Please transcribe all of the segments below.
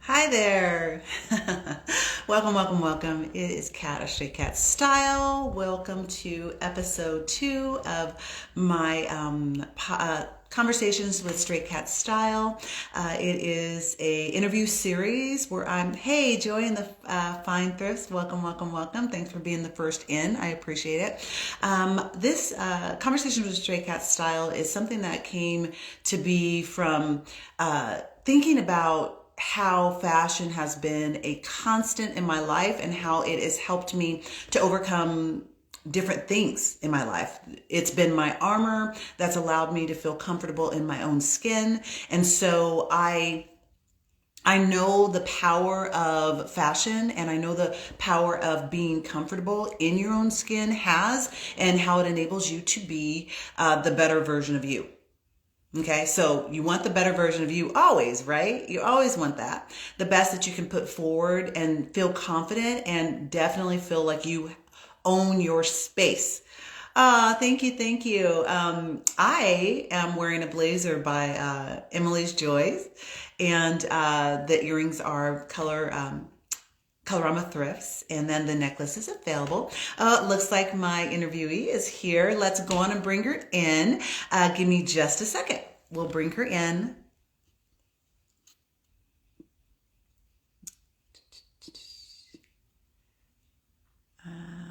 Hi there. Welcome, welcome, welcome. It is Kat of StrayKatStyle. Welcome to episode 2 of my conversations with StrayKatStyle. It is a interview series where hey, Joy and the Fine Thrifts. Welcome, welcome, welcome. Thanks for being the first in. I appreciate it. This conversation with StrayKatStyle is something that came to be from thinking about how fashion has been a constant in my life and how it has helped me to overcome different things in my life. It's been my armor that's allowed me to feel comfortable in my own skin. And so I know the power of fashion, and I know the power of being comfortable in your own skin and how it enables you to be the better version of you. Okay, so you want the better version of you always, right? You always want that. The best that you can put forward and feel confident and definitely feel like you own your space. Thank you, thank you. I am wearing a blazer by Emily's Joys, and the earrings are Colorama Thrifts, and then the necklace is available. Looks like my interviewee is here. Let's go on and bring her in. Give me just a second. We'll bring her in.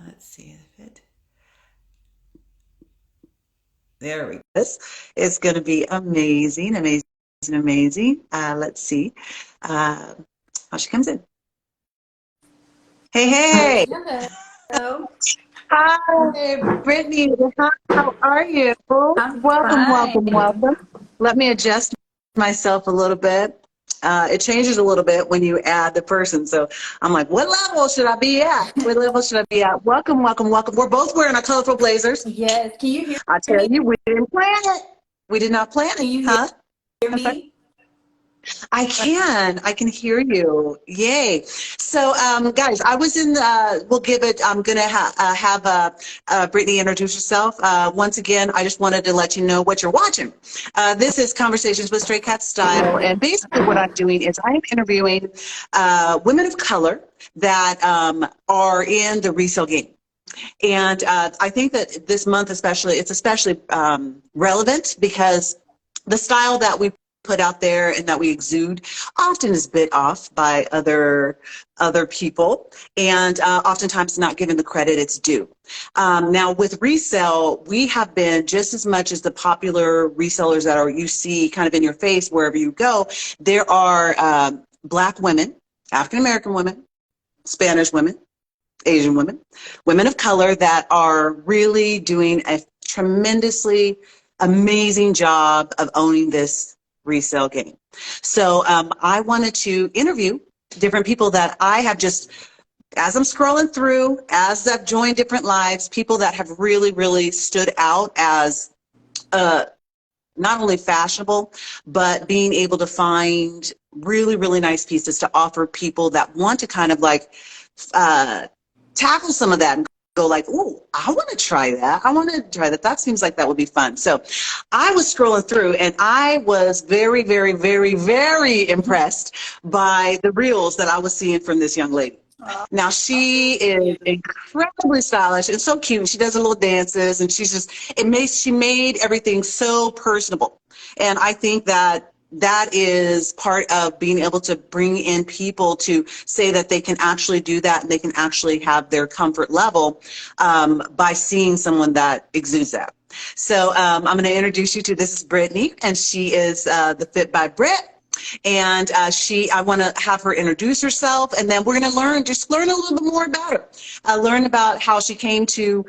Let's see if it. There we go. This is going to be amazing, amazing, amazing. Let's see how she comes in. Hey, hey. Hello. Hi, Brittany. Hi, how are you? I'm Welcome, welcome, fine. welcome. Let me adjust myself a little bit. It changes a little bit when you add the person. So I'm like, what level should I be at? What level should I be at? Welcome, welcome, welcome. We're both wearing our colorful blazers. Yes. Can you I hear tell me? you, we didn't plan it. We did not plan Can it, you huh? hear I'm sorry. me? I can hear you. Yay. So, guys, I was in we'll give it, I'm going to have Brittany introduce herself. Once again, I just wanted to let you know what you're watching. This is Conversations with Stray Cat Style. And basically what I'm doing is I'm interviewing women of color that are in the resale game. And I think that this month especially, it's especially relevant because the style that we put out there and that we exude often is bit off by other people, and oftentimes not given the credit it's due. Now with resale, we have been just as much as the popular resellers that are you see kind of in your face wherever you go. There are Black women, African American women, Spanish women, Asian women, women of color that are really doing a tremendously amazing job of owning this resale game. So I wanted to interview different people that I have just, as I'm scrolling through, as I've joined different lives, people that have really, really stood out as not only fashionable, but being able to find really, really nice pieces to offer people that want to kind of like tackle some of that and go like, oh, I want to try that. I want to try that. That seems like that would be fun. So I was scrolling through and I was very, very, very, very impressed by the reels that I was seeing from this young lady. Now she Thank is you. incredibly stylish and so cute. She does her little dances and she made everything so personable. And I think that that is part of being able to bring in people to say that they can actually do that and they can actually have their comfort level by seeing someone that exudes that. So I'm going to introduce you to this is Brittany, and she is the Fit by Brit. And I want to have her introduce herself, and then we're going to just learn a little bit more about her. Learn about how she came to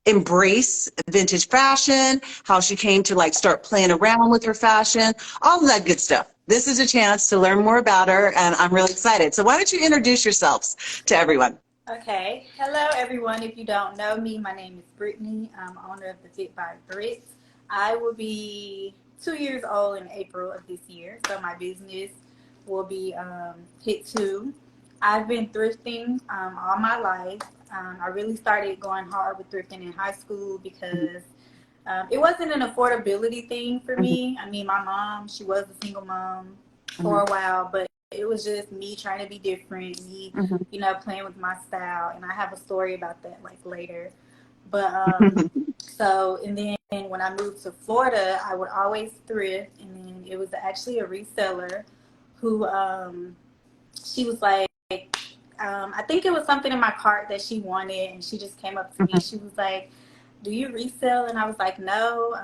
embrace vintage fashion, how she came to like start playing around with her fashion, all of that good stuff. This is a chance to learn more about her, and I'm really excited. So why don't you introduce yourselves to everyone? Okay. Hello, everyone. If you don't know me, my name is Brittany. I'm owner of the Fit by Brit. I will be 2 years old in April of this year, so my business will be hit 2. I've been thrifting all my life. I really started going hard with thrifting in high school because it wasn't an affordability thing for me. I mean, my mom, she was a single mom for a while, but it was just me trying to be different, me, you know, playing with my style. And I have a story about that like later. But so, and then when I moved to Florida, I would always thrift. And then it was actually a reseller who, she was like, I think it was something in my cart that she wanted. And she just came up to me. She was like, do you resell? And I was like, no.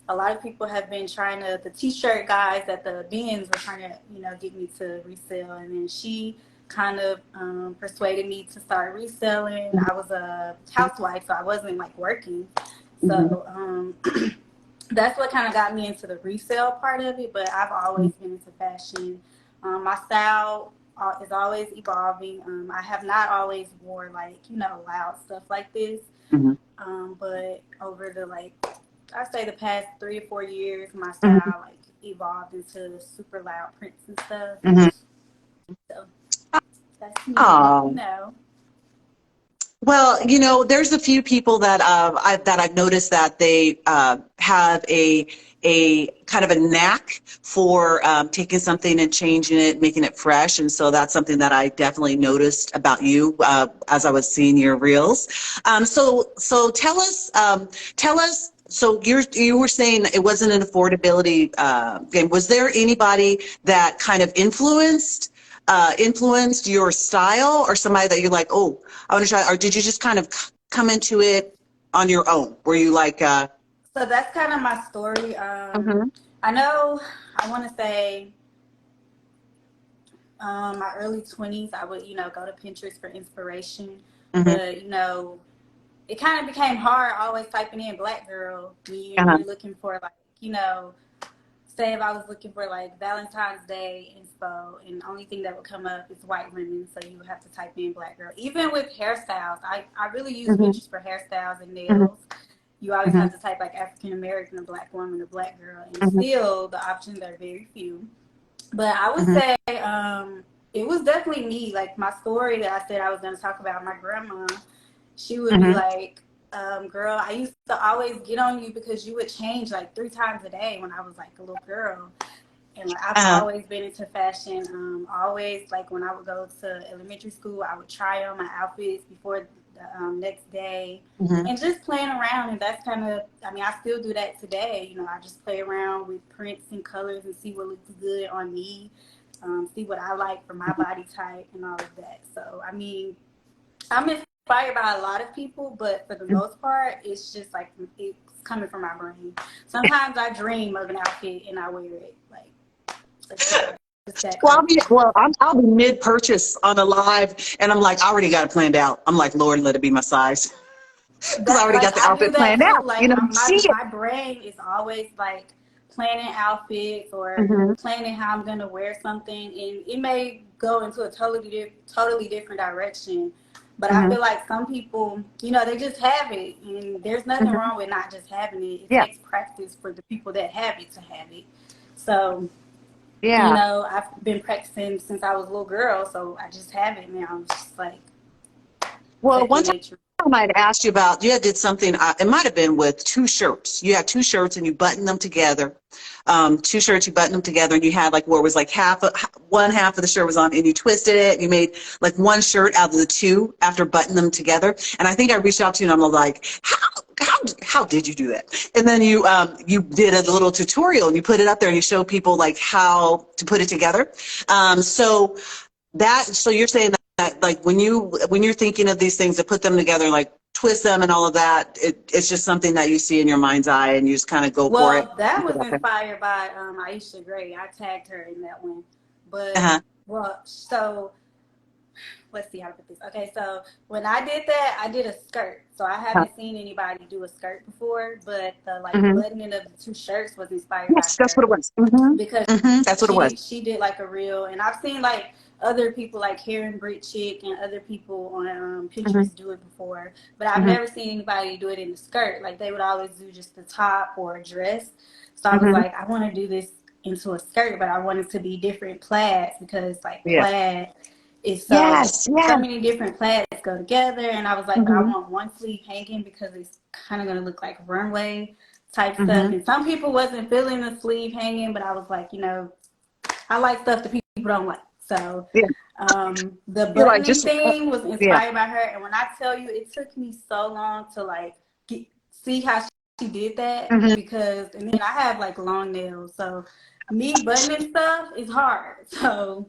A lot of people have been trying to, the t-shirt guys at the bins were trying to, you know, get me to resell. And then she kind of persuaded me to start reselling. I was a housewife, so I wasn't like working. So that's what kind of got me into the resale part of it. But I've always been into fashion. My style is always evolving. I have not always wore like, you know, loud stuff like this. But over the like, I say the past 3 or 4 years, my style like evolved into super loud prints and stuff. So that's me, you know. Well, you know, there's a few people that I've noticed that they have a kind of a knack for taking something and changing it, making it fresh, and so that's something that I definitely noticed about you as I was seeing your reels. So tell us. So you were saying it wasn't an affordability game. Was there anybody that kind of influenced your style, or somebody that you're like, oh, I want to try, or did you just kind of come into it on your own? Were you like so that's kind of my story. I know, I want to say my early 20s, I would, you know, go to Pinterest for inspiration. But, you know, it kind of became hard always typing in black girl when you're looking for like, you know, say if I was looking for like Valentine's Day inspo, and the only thing that would come up is white women, so you would have to type in black girl. Even with hairstyles, I really use Pinterest for hairstyles and nails. You always have to type like African American, a black woman, a black girl, and still the options are very few. But I would say it was definitely me. Like my story that I said I was going to talk about, my grandma, she would be like, girl, I used to always get on you because you would change like 3 times a day when I was like a little girl. And like, I've always been into fashion. Always, like when I would go to elementary school, I would try on my outfits before the next day and just playing around. And that's kind of, I mean, I still do that today. You know, I just play around with prints and colors and see what looks good on me, see what I like for my body type and all of that. So, I mean, I'm inspired by a lot of people, but for the most part, it's just like it's coming from my brain. Sometimes I dream of an outfit and I wear it. Like, it's that Well, crazy. I'll be mid-purchase on a live, and I'm like, I already got it planned out. I'm like, Lord, let it be my size, because I That, already like, got the I do outfit that planned too. out. Like You know, see it. my brain is always like planning outfits or planning how I'm gonna wear something, and it may go into a totally different direction. But I feel like some people, you know, they just have it, and there's nothing wrong with not just having it. It Yeah, takes practice for the people that have it to have it. So, you yeah. know, I've been practicing since I was a little girl, so I just have it now. It's just like Well, one second time nature. I might ask you about, you had did something, it might have been with 2 shirts. You had 2 shirts and you buttoned them together. 2 shirts, you buttoned them together, and you had like where it was like one half of the shirt was on, and you twisted it, and you made like 1 shirt out of the 2 after buttoning them together. And I think I reached out to you and I'm like, how did you do that? And then you did a little tutorial and you put it up there and you showed people like how to put it together. So you're saying that like when you're thinking of these things to put them together, like twist them and all of that, it's just something that you see in your mind's eye and you just kind of go for it. Well, that was inspired by Aisha Gray. I tagged her in that one. But, Uh-huh. well, so let's see how to put this. Okay, so when I did that, I did a skirt. So I haven't seen anybody do a skirt before, but the like Mm-hmm. buttoning of the 2 shirts was inspired by Yes, that's what her it was. Mm-hmm. because Mm-hmm. That's what it was. she did like a reel, and I've seen like other people like Karen Britt Chick and other people on Mm-hmm. Pinterest do it before, but I've Mm-hmm. never seen anybody do it in the skirt. Like they would always do just the top or a dress. So I was Mm-hmm. like, I want to do this into a skirt, but I want it to be different plaids because like Yeah. plaid is Yes. so Yeah. many different plaids go together. And I was like, but I Mm-hmm. want one sleeve hanging because it's kind of going to look like runway type stuff. Mm-hmm. And some people wasn't feeling the sleeve hanging, but I was like, you know, I like stuff to don't like. So Yeah. the You're like, buttoning just, thing was yeah. inspired by her. And when I tell you, it took me so long to like see how she did that, Mm-hmm. because, and then I have like long nails. So me buttoning stuff is hard. So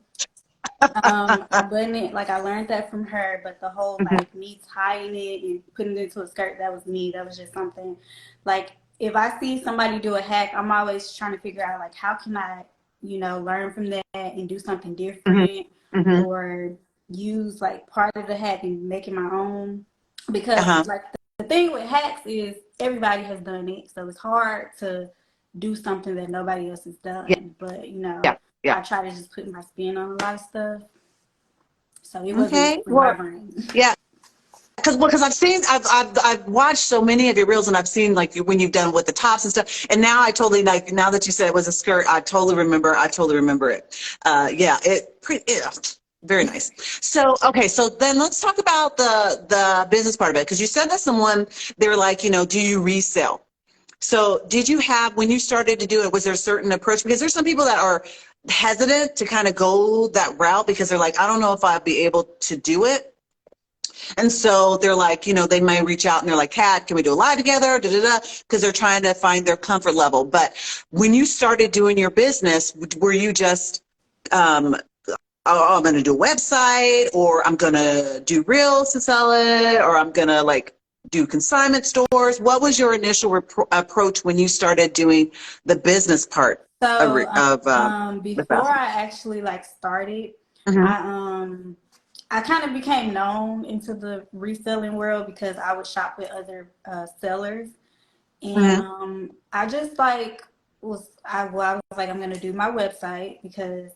I button it, like I learned that from her, but the whole Mm-hmm. like me tying it and putting it into a skirt, that was me. That was just something like, if I see somebody do a hack, I'm always trying to figure out like how can I, learn from that and do something different, Mm-hmm. or use like part of the hack and make it my own. Because Uh-huh. like the thing with hacks is everybody has done it, so it's hard to do something that nobody else has Yeah. done. But Yeah. Yeah. I try to just put my spin on a lot of stuff. So it wasn't Okay. in my Well, brain. yeah. Because I've watched so many of your reels, and I've seen like when you've done with the tops and stuff. And now I totally, like, now that you said it was a skirt, I totally remember. I totally remember it. Yeah, very nice. So, okay, so then let's talk about the business part of it, because you said that someone, they were like, do you resell? So did you have, when you started to do it, was there a certain approach? Because there's some people that are hesitant to kind of go that route because they're like, I don't know if I'd be able to do it. And so they're like, they may reach out and they're like, Kat, can we do a live together? Da, da, da, because they're trying to find their comfort level. But when you started doing your business, were you just, oh, I'm going to do a website, or I'm going to do reels to sell it, or I'm going to like do consignment stores? What was your initial approach when you started doing the business part So of the before fashion? I actually like started, Mm-hmm. I I kind of became known into the reselling world because I would shop with other sellers, and Mm-hmm. I just like I was like, I'm gonna do my website, because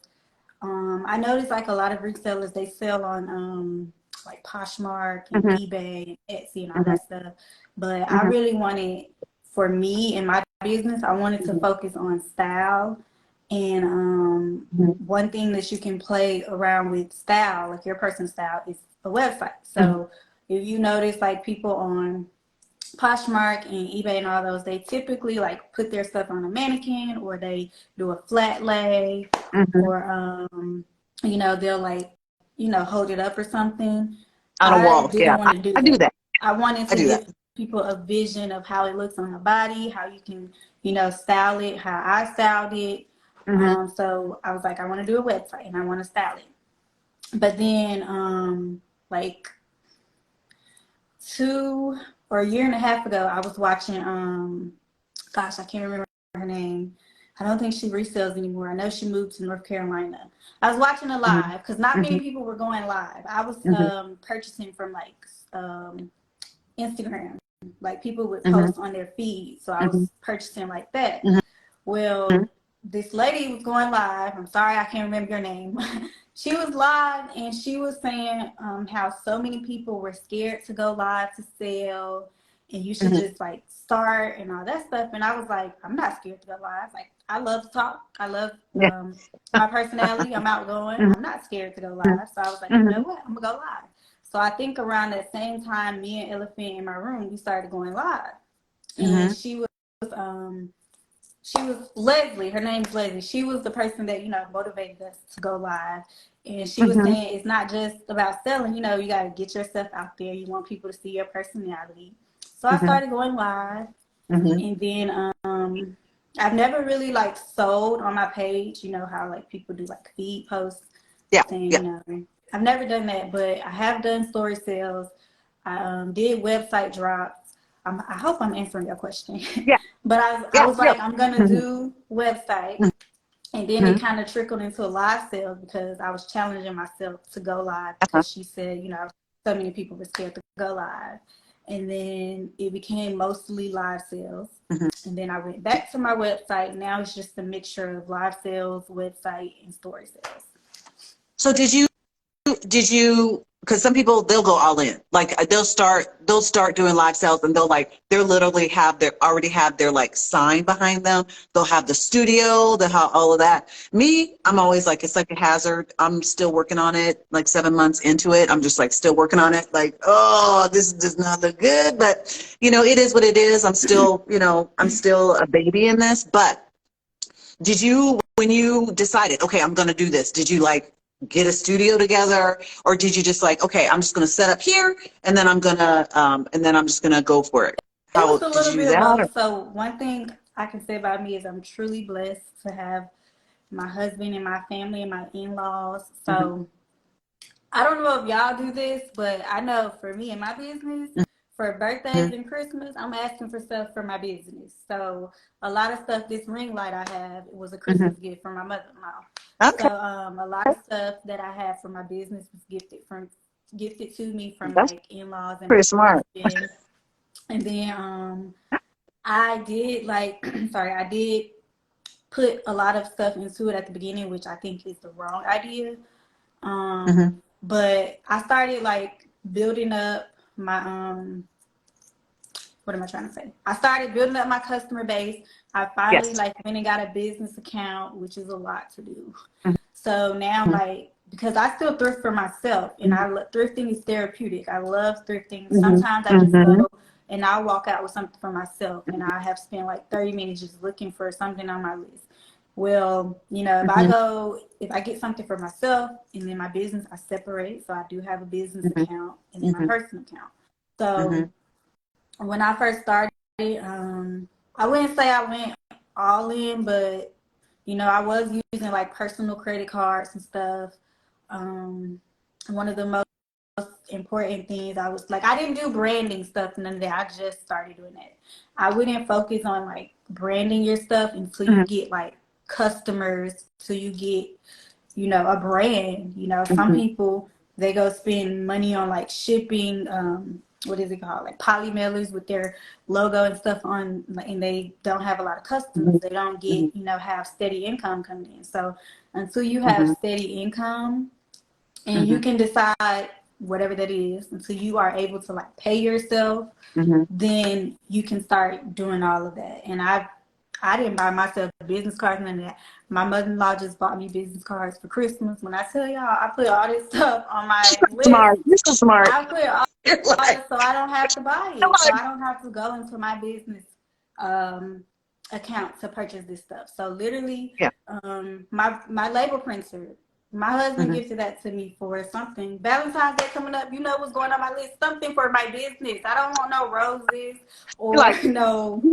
I noticed like a lot of resellers, they sell on like Poshmark and Mm-hmm. eBay and Etsy and all Mm-hmm. that stuff. But I really wanted, for me and my business, I wanted to Mm-hmm. focus on style. And one thing that you can play around with style, like your person's style, is a website. Mm-hmm. So if you notice like people on Poshmark and eBay and all those, they typically like put their stuff on a mannequin, or they do a flat lay, Mm-hmm. or they'll like hold it up or something. On a I wall, yeah. didn't want to do I do that. that. I wanted I to do that. give people a vision of how it looks on the body, how you can style it, how I styled it. Mm-hmm. So I was like, I want to do a website and I want to style it. But then like two or a year and a half ago, I was watching gosh, I can't remember her name. I don't think she resells anymore. I know she moved to North Carolina. I was watching a Mm-hmm. live because not many Mm-hmm. people were going live. I was Mm-hmm. purchasing from like Instagram. Like people would Mm-hmm. post on their feed, so I Mm-hmm. was purchasing like that. Mm-hmm. Well, this lady was going live. I'm sorry, I can't remember your name. She was live and she was saying how so many people were scared to go live to sell, and you should Mm-hmm. just like start and all that stuff. And I was like, I'm not scared to go live. Like, I love to talk. I love Yeah. my personality. I'm outgoing. Mm-hmm. I'm not scared to go live. So I was like, you know Mm-hmm. what? I'm gonna go live. So I think around that same time, me and Elephant in my room, we started going live, and Mm-hmm. um she was Leslie. Her name's Leslie. She was the person that motivated us to go live, and she was Mm-hmm. saying it's not just about selling. You got to get yourself out there. You want people to see your personality. So I Mm-hmm. started going live, Mm-hmm. and then I've never really like sold on my page. You know how like people do like feed posts Yeah. saying, Yeah. I've never done that, but I have done story sales. I did website drops. I hope I'm answering your question. Yeah. But I Yeah. was Yeah. like, I'm gonna Mm-hmm. do website, and then it Mm-hmm. kind of trickled into a live sale because I was challenging myself to go live, Uh-huh. because she said, so many people were scared to go live, and then it became mostly live sales, Mm-hmm. and then I went back to my website. Now it's just a mixture of live sales, website, and story sales. So did you, because some people, they'll go all in, like they'll start doing live sales, and they'll literally already have their like sign behind them. They'll have the studio, they'll have all of that. Me, I'm always like, it's like a hazard. I'm still working on it, like 7 months into it. I'm just like still working on it, like, oh, this does not look good, but it is what it is. I'm still a baby in this. But Did you, when you decided, okay, I'm going to do this, did you like get a studio together, or did you just like, okay, I'm just going to set up here and then I'm just going to go for it? It How was a did little you do bit of that? Or? both. So one thing I can say about me is I'm truly blessed to have my husband and my family and my in-laws. Mm-hmm, So I don't know if y'all do this, but I know for me and my business, for birthdays mm-hmm, and Christmas, I'm asking for stuff for my business. So a lot of stuff, this ring light I have, it was a mm-hmm. Christmas gift from my mother-in-law. Okay, So a lot of stuff that I have for my business was gifted to me from that's like in-laws and pretty my smart. husband. And then I did like sorry, I did put a lot of stuff into it at the beginning, which I think is the wrong idea. Mm-hmm, But I started like building up my what am I trying to say? I started building up my customer base. I finally yes. like went and got a business account, which is a lot to do. Mm-hmm, So now like because I still thrift for myself and mm-hmm, thrifting is therapeutic. I love thrifting. mm-hmm, Sometimes I just mm-hmm, go and I'll walk out with something for myself and I have spent like 30 minutes just looking for something on my list. Well, mm-hmm, if I get something for myself and then my business, I separate. So I do have a business mm-hmm, account and then my mm-hmm, personal account. mm-hmm. So when I first started, I wouldn't say I went all in, but I was using like personal credit cards and stuff. Um, One of the most important things I was like, I didn't do branding stuff, none of that. I just started doing that. I wouldn't focus on like branding your stuff until you get like customers, till you get a brand. Some Mm-hmm. people they go spend money on like shipping, what is it called? Like poly mailers with their logo and stuff on, and they don't have a lot of customers. They don't Mm-hmm. get, have steady income coming in. So until you have Mm-hmm. steady income and Mm-hmm. you can decide whatever that is, until you are able to like pay yourself, Mm-hmm. then you can start doing all of that. And I didn't buy myself business cards, none of that. My mother-in-law just bought me business cards for Christmas. When I tell y'all, I put all this stuff on my list. Smart. You're so smart. I put all You're like, this so I don't have to buy come it. So on. I don't have to go into my business um, account to purchase this stuff. So literally, Yeah. my label printer, my husband Mm-hmm. gifted that to me for something. Valentine's Day coming up, you know what's going on my list? Something for my business. I don't want no roses You're or like, no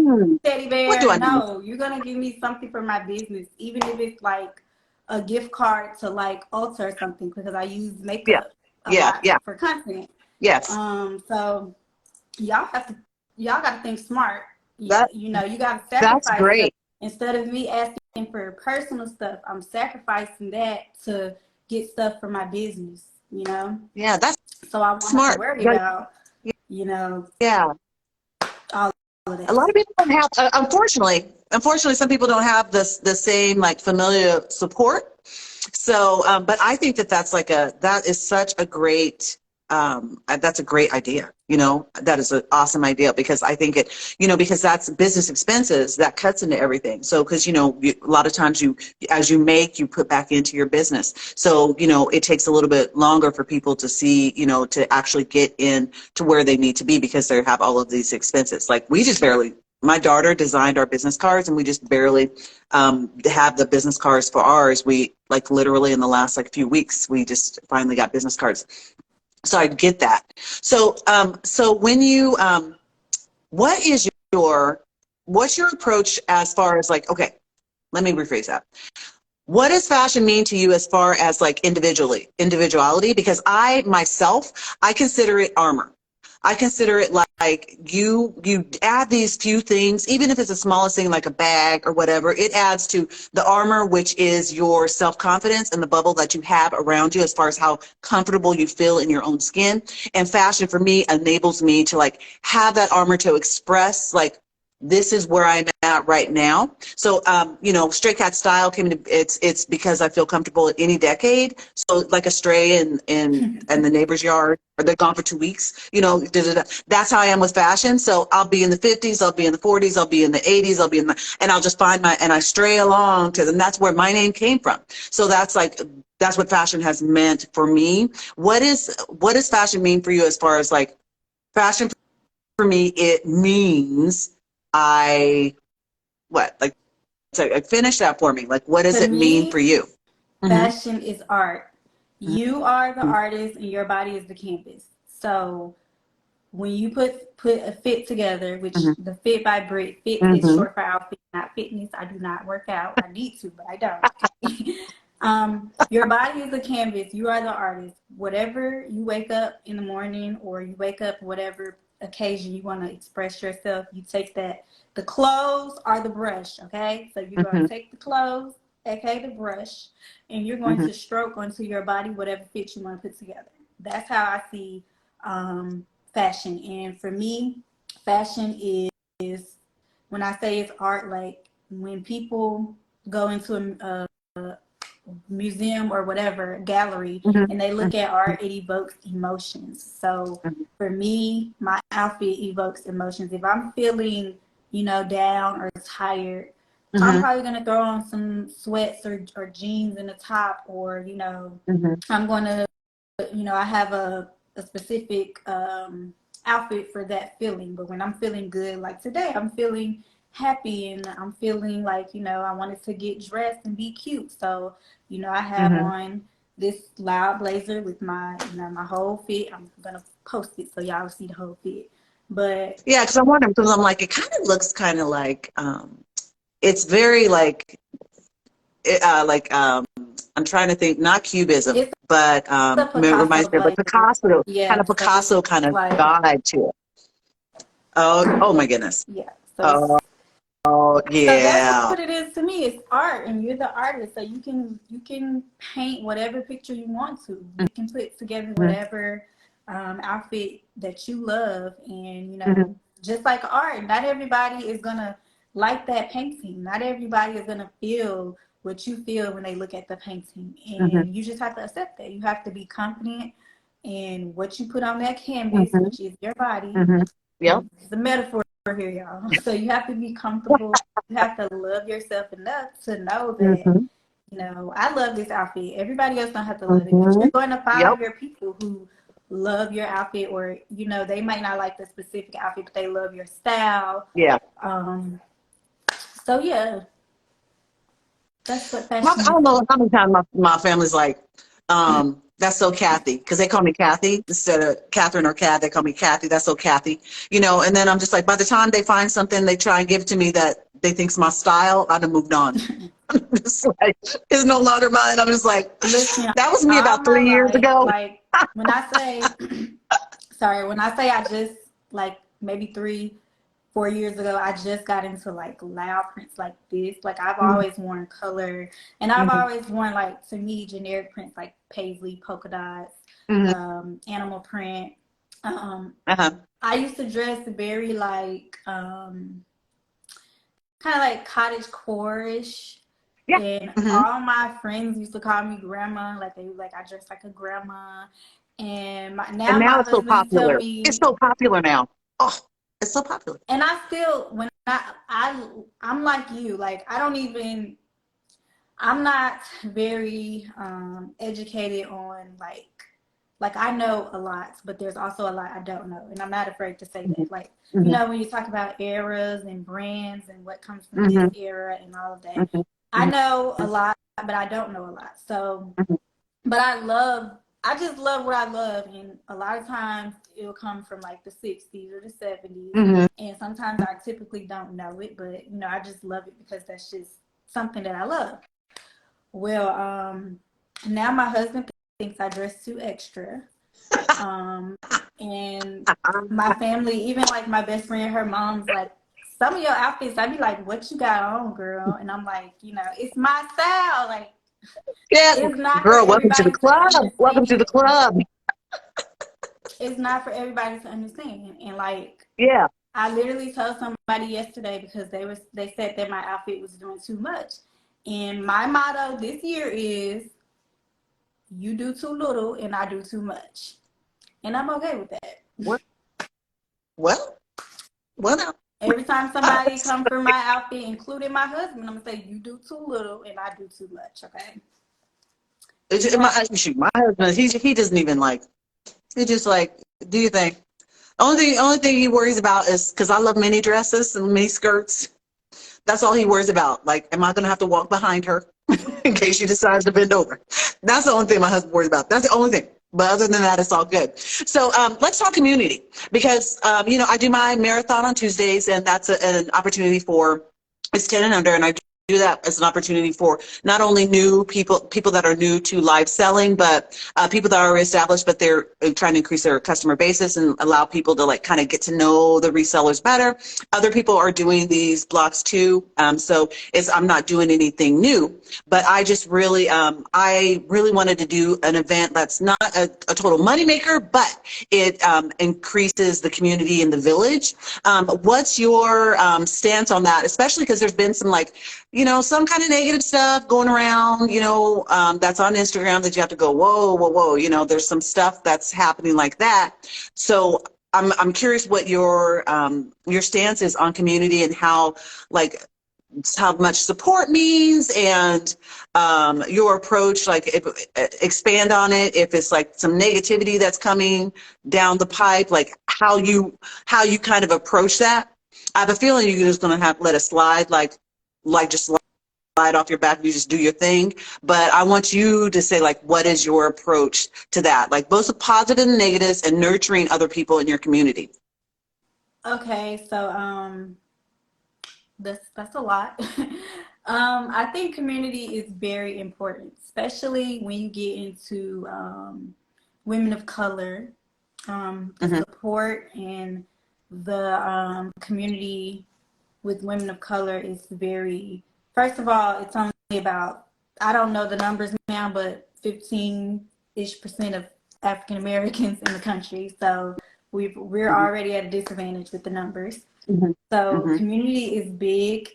teddy what do bear. I need? No, you're gonna give me something for my business, even if it's like a gift card to like Ulta or something, because I use Yeah. makeup a Yeah. lot Yeah. for content. Yes. So y'all have to y'all got to think smart. That You got to that's sacrifice stuff. great. Instead of me asking for personal stuff, I'm sacrificing that to get stuff for my business. Yeah, that's So I won't have to smart. worry Like, about you know yeah. all of A that. lot of people don't have, unfortunately, some people don't have the same like familiar support. So, but I think that is such a great, that's a great idea. That is an awesome idea because I think because that's business expenses that cuts into everything. So, because, a lot of times as you make, you put back into your business. So, it takes a little bit longer for people to see, to actually get in to where they need to be because they have all of these expenses. Like my daughter designed our business cards and we just barely have the business cards for ours. We like literally in the last like few weeks, we just finally got business cards. So I get that. So when you, what is what's your approach as far as like, okay, let me rephrase that. What does fashion mean to you as far as like individuality? Because I consider it armor. I consider it like you add these few things, even if it's the smallest thing like a bag or whatever, it adds to the armor, which is your self-confidence and the bubble that you have around you as far as how comfortable you feel in your own skin. And fashion for me enables me to like have that armor to express like this is where I'm at right now. So, StrayKatStyle came to, it's because I feel comfortable at any decade. So like a stray in the neighbor's yard, or they're gone for 2 weeks, that's how I am with fashion. So I'll be in the 50s, I'll be in the 40s, I'll be in the 80s, and I'll just and I stray along and that's where my name came from. So that's what fashion has meant for me. What does fashion mean for you as far as like fashion for me? It means I what like So finish that for me. Like, what does To it mean for me, you? Mm-hmm. fashion is art. You are the artist and your body is the canvas. So when you put a fit together, which Mm-hmm. the Fit by Brit, fit is Mm-hmm. short for outfit, not fitness. I do not work out. I need to, but I don't. Okay? Your body is a canvas. You are the artist. Whatever you wake up in the morning or you wake up whatever occasion you want to express yourself, you take that. The clothes are the brush, okay? So you're going Mm-hmm. to take the clothes, aka the brush, and you're going Mm-hmm. to stroke onto your body whatever fit you want to put together. That's how I see fashion. And for me, fashion is when I say it's art, like when people go into a museum or whatever gallery and they look at art, it evokes emotions. So Mm-hmm. for me, my outfit evokes emotions. If I'm feeling, down or tired, I'm Mm-hmm. probably gonna throw on some sweats or jeans and a top, or Mm-hmm. I'm gonna, I have a specific outfit for that feeling. But when I'm feeling good, like today, I'm feeling happy and I'm feeling like, I wanted to get dressed and be cute. So, I have Mm-hmm. on this loud blazer with my, my whole fit. I'm gonna post it so y'all see the whole fit. But Yeah, because I wonder, because I'm like, it kind of looks kind of like, it's very like I'm trying to think, not cubism, it's but a it reminds Picasso me of a blazer. Picasso, kind Yeah, of so it's Picasso kind of like, vibe to it. Oh my goodness. yeah. So Oh, so that's yeah. what it is to me. It's art, and you're the artist. So you can paint whatever picture you want to. You can put together Mm-hmm. whatever outfit that you love, and Mm-hmm. just like art, not everybody is gonna like that painting. Not everybody is gonna feel what you feel when they look at the painting, Mm-hmm. and you just have to accept that. You have to be confident in what you put on that canvas, Mm-hmm. which is your body. Mm-hmm. Yep. It's a metaphor here, y'all. So you have to be comfortable. You have to love yourself enough to know that, Mm-hmm. I love this outfit. Everybody else don't have to love it, but Mm-hmm. you're going to Yep. find your people who love your outfit, or they might not like the specific outfit, but they love your style. Yeah. Um, so yeah, that's what I fashion is don't to know me. how many times my family's like, that's so Kathy, because they call me Kathy instead of Catherine or Kat. They call me Kathy. That's so Kathy, And then I'm just like, by the time they find something, they try and give it to me that they think's my style. I'd have moved on. It's like it's no longer mine. I'm just like, Listen, that was me all about my 3 years life, ago. like when I say, sorry, when I say I just like maybe 3-4 years ago, I just got into like loud prints like this. Like I've Mm-hmm. always worn color, and I've always worn, like, to me, generic prints like paisley, polka dots, Mm-hmm. animal print. Um, Uh-huh. I used to dress very like kind of like cottage core-ish. Yeah. And Mm-hmm. all my friends used to call me grandma, like they like I dress like a grandma. And And now now my it's so husband tell popular. It's me, so popular now. Oh, it's so popular. and I still, when I'm like you, like I don't even, I'm not very educated on like I know a lot, but there's also a lot I don't know, and I'm not afraid to say Mm-hmm. that. Like, Mm-hmm. when you talk about eras and brands and what comes from this Mm-hmm. era and all of that, Mm-hmm. I know a lot, but I don't know a lot. So, Mm-hmm. but I just love what I love, and a lot of times it'll come from like the '60s or the '70s, Mm-hmm. and sometimes I typically don't know it, but I just love it because that's just something that I love. Well, now my husband thinks I dress too extra. Um, and my family, even like my best friend, her mom's like, some of your outfits, I'd be like, what you got on, girl? And I'm like, it's my style. Like, Yeah, it's not for girl, welcome to the everybody to club. Welcome to the understand. club. It's not for everybody to understand. And like, Yeah. I literally told somebody yesterday because they said that my outfit was doing too much. And my motto this year is, you do too little and I do too much. And I'm okay with that. What? Well, well, now. Every time somebody come for my outfit, including my husband, I'm gonna say, you do too little and I do too much. Okay. You have My husband, he doesn't even like. He just like, do you think? Only thing he worries about is because I love mini dresses and mini skirts. That's all he worries about. Like, am I going to have to walk behind her in case she decides to bend over? That's the only thing my husband worries about. That's the only thing. But other than that, it's all good. So let's talk community because, you know, I do my marathon on Tuesdays, and that's an opportunity for, it's 10 and under, and I do that as an opportunity for not only new people that are new to live selling, but people that are already established, but they're trying to increase their customer basis and allow people to like kind of get to know the resellers better. Other people are doing these blocks too. So I'm not doing anything new, but I just really, I really wanted to do an event that's not a total moneymaker, but it increases the community in the village. What's your stance on that? Especially because there's been some like, you know, some kind of negative stuff going around, you know, that's on Instagram that you have to go, whoa, whoa, whoa, you know, there's some stuff that's happening like that. So I'm curious what your stance is on community and how, like, how much support means and your approach, like if, expand on it, if it's like some negativity that's coming down the pipe, like how you kind of approach that. I have a feeling you're just going to have to let it slide, like just slide off your back, you just do your thing. But I want you to say, like, what is your approach to that? Like both the positive and negatives and nurturing other people in your community. Okay, so that's a lot. I think community is very important, especially when you get into women of color. The support and the community with women of color is very, first of all, it's only about, I don't know the numbers now, but 15-ish% of African Americans in the country. So we're already at a disadvantage with the numbers. So community is big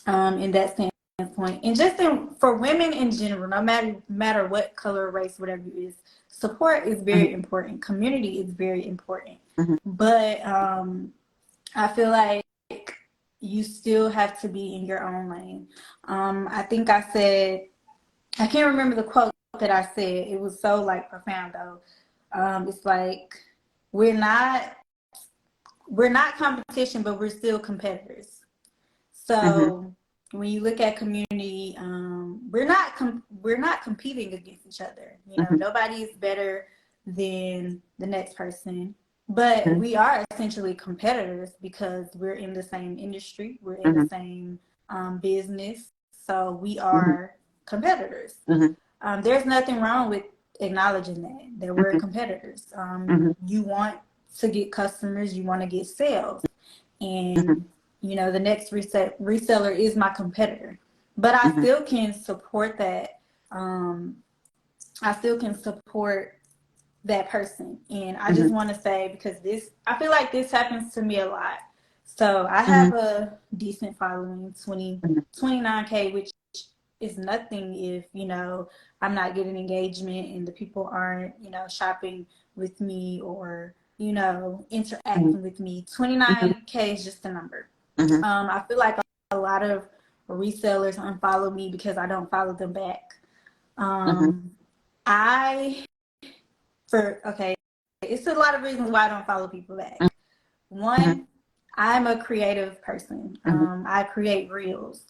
in that standpoint. And just for women in general, no matter what color, race, whatever it is, support is very important. Community is very important. But I feel like you still have to be in your own lane. I think I said, I can't remember the quote that I said. It was so like profound though. It's like, we're not competition, but we're still competitors. So when you look at community, we're not competing against each other. You know, nobody is better than the next person, but we are essentially competitors because we're in the same industry, we're in the same business, so we are competitors. There's nothing wrong with acknowledging that we're competitors. You want to get customers, you want to get sales, and you know the next reseller is my competitor, but I still can support that. I still can support that person. And I just want to say, because I feel like this happens to me a lot. So I have a decent following, 29K, which is nothing if, you know, I'm not getting engagement and the people aren't, you know, shopping with me or, you know, interacting with me. 29K is just a number. I feel like a lot of resellers unfollow me because I don't follow them back. It's a lot of reasons why I don't follow people back. One, I'm a creative person. I create reels.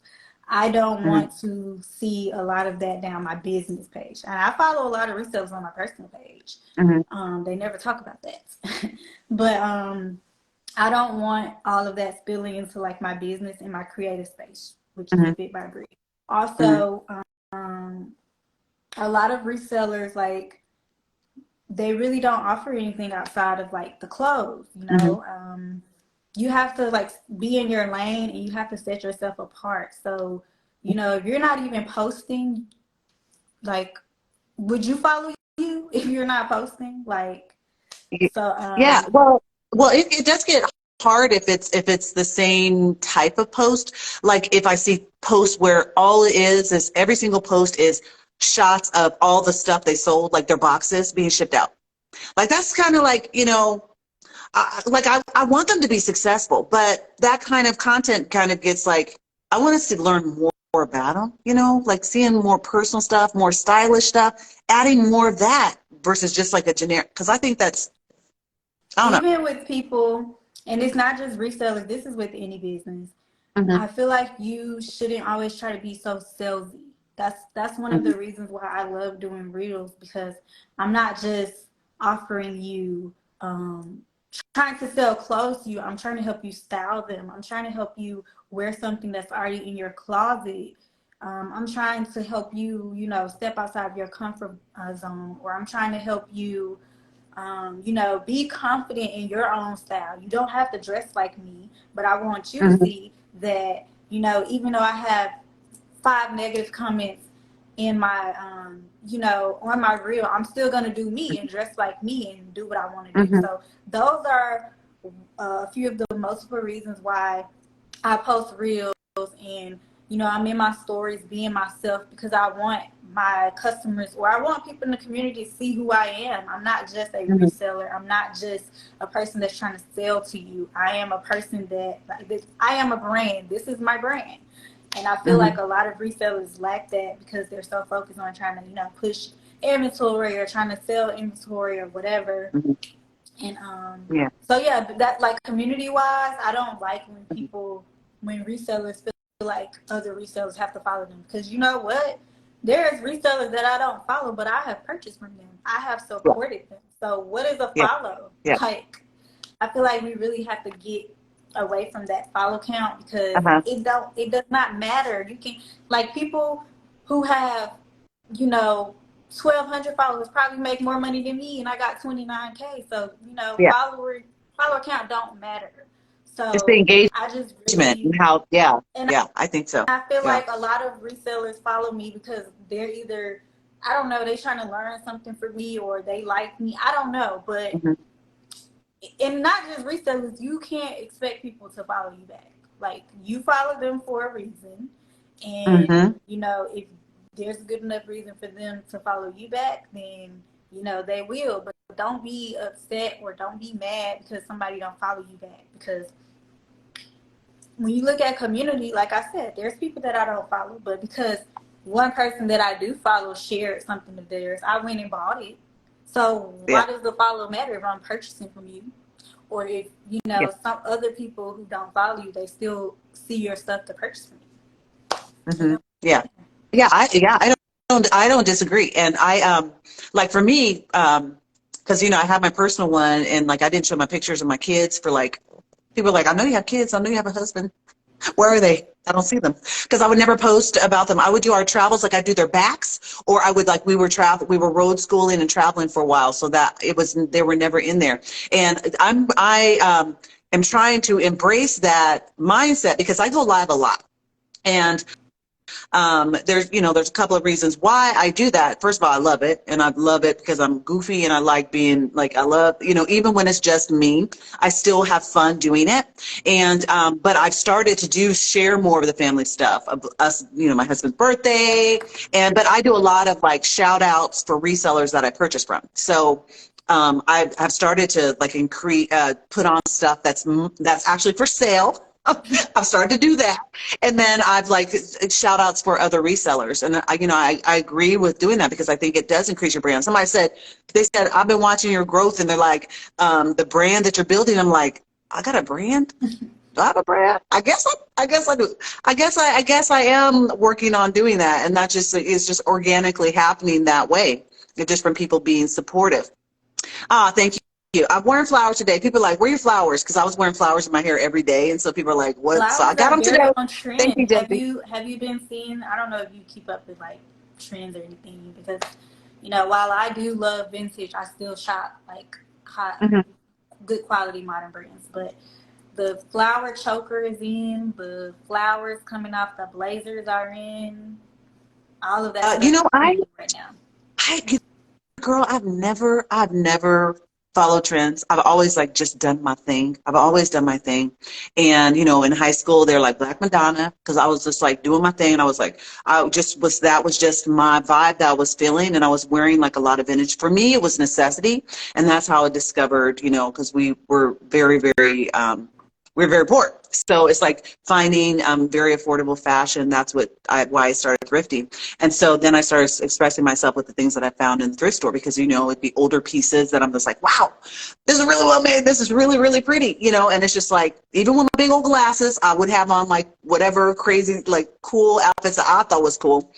I don't want to see a lot of that down my business page. And I follow a lot of resellers on my personal page. They never talk about that. But I don't want all of that spilling into like my business and my creative space, which is Bit by Brick. Also, a lot of resellers, like, they really don't offer anything outside of like the clothes, you know. You have to like be in your lane and you have to set yourself apart. So, you know, if you're not even posting, like, would you follow you if you're not posting? Like, so yeah, well, it does get hard if it's the same type of post. Like if I see posts where all it is every single post is shots of all the stuff they sold, like their boxes being shipped out. Like that's kind of like, you know, I want them to be successful, but that kind of content kind of gets like, I want us to learn more about them, you know, like seeing more personal stuff, more stylish stuff, adding more of that versus just like a generic, because I think that's, I don't know. Even with people, and it's not just resellers, this is with any business. Mm-hmm. I feel like you shouldn't always try to be so salesy. That's one of the reasons why I love doing reels, because I'm not just offering you trying to sell clothes to you. I'm trying to help you style them. I'm trying to help you wear something that's already in your closet. I'm trying to help you, you know, step outside of your comfort zone, or I'm trying to help you, you know, be confident in your own style. You don't have to dress like me, but I want you to Mm-hmm. see that, you know, even though I have 5 negative comments in my, you know, on my reel, I'm still gonna do me and dress like me and do what I want to do. Mm-hmm. So those are a few of the multiple reasons why I post reels, and you know, I'm in my stories being myself, because I want my customers, or I want people in the community to see who I am. I'm not just a Mm-hmm. reseller. I'm not just a person that's trying to sell to you. I am a person that, like this, I am a brand. This is my brand. And I feel Mm-hmm. like a lot of resellers lack that because they're so focused on trying to, you know, push inventory or trying to sell inventory or whatever. Mm-hmm. And Yeah. so yeah, that, like, community wise, I don't like when people, when resellers feel like other resellers have to follow them, because you know what? There's resellers that I don't follow, but I have purchased from them. I have Yeah. supported them. So what is a Yeah. follow? Yeah. Like, I feel like we really have to get away from that follow count, because Uh-huh. it does not matter. You can, like, people who have, you know, 1,200 followers probably make more money than me, and I got 29K. So, you know, Yeah. follower count don't matter. It's the So I just engagement and really, how, yeah. and Yeah. I think so. I feel Yeah. like a lot of resellers follow me because they're either, I don't know, they trying to learn something from me, or they like me. I don't know, but, Mm-hmm. and not just resellers, you can't expect people to follow you back. Like, you follow them for a reason, and Mm-hmm. you know, if there's a good enough reason for them to follow you back, then you know they will. But don't be upset or don't be mad because somebody don't follow you back, because when you look at community, like I said, there's people that I don't follow, but because one person that I do follow shared something of theirs, I went and bought it. So Yeah. why does the follow matter if I'm purchasing from you? Or if, you Yeah. know, some other people who don't follow you, they still see your stuff to purchase from you. You Mm-hmm. know? Yeah. I don't disagree. And like for me, because I have my personal one, and like I didn't show my pictures of my kids for like people are like, I know you have kids, I know you have a husband. Where are they? I don't see them because I would never post about them. I would do our travels, like I do their backs, or I would like we were road schooling and traveling for a while, so that they were never in there. And I am trying to embrace that mindset because I go live a lot. And there's a couple of reasons why I do that. First of all, I love it, and I love it because I'm goofy and I like being like, I love, even when it's just me, I still have fun doing it. And but I've started to share more of the family stuff of us, my husband's birthday, but I do a lot of like shout outs for resellers that I purchase from. So I've started to like put on stuff that's actually for sale. I've started to do that. And then I've like shout outs for other resellers. And I agree with doing that because I think it does increase your brand. They said, I've been watching your growth, and they're like, the brand that you're building. I'm like, I got a brand? Do I have a brand? I guess I do. I guess I am working on doing that. And it's just organically happening that way. Just from people being supportive. Thank you. I'm wearing flowers today. People are like, where are your flowers? Because I was wearing flowers in my hair every day. And so people are like, what? So I Flowers got are them very today. on Thank trend. you, Jesse. Have you been seeing, I don't know if you keep up with like trends or anything, because you know, while I do love vintage, I still shop like hot, Hmm. good quality modern brands. But the flower choker is in, the flowers coming off the blazers are in, all of that Uh, stuff you is know, I, in right now. I, girl, I've never followed trends. I've always like just done my thing. I've always done my thing. And, in high school, they're like Black Madonna because I was just like doing my thing. And I was like, that was just my vibe that I was feeling. And I was wearing like a lot of vintage. For me, it was necessity. And that's how I discovered, because we were very, very, we're very poor. So it's like finding very affordable fashion. That's why I started thrifting. And so then I started expressing myself with the things that I found in the thrift store, because, you know, it'd be older pieces that I'm just like, wow, this is really well made. This is really, really pretty, you know. And it's just like, even with my big old glasses, I would have on like whatever crazy, like cool outfits that I thought was cool.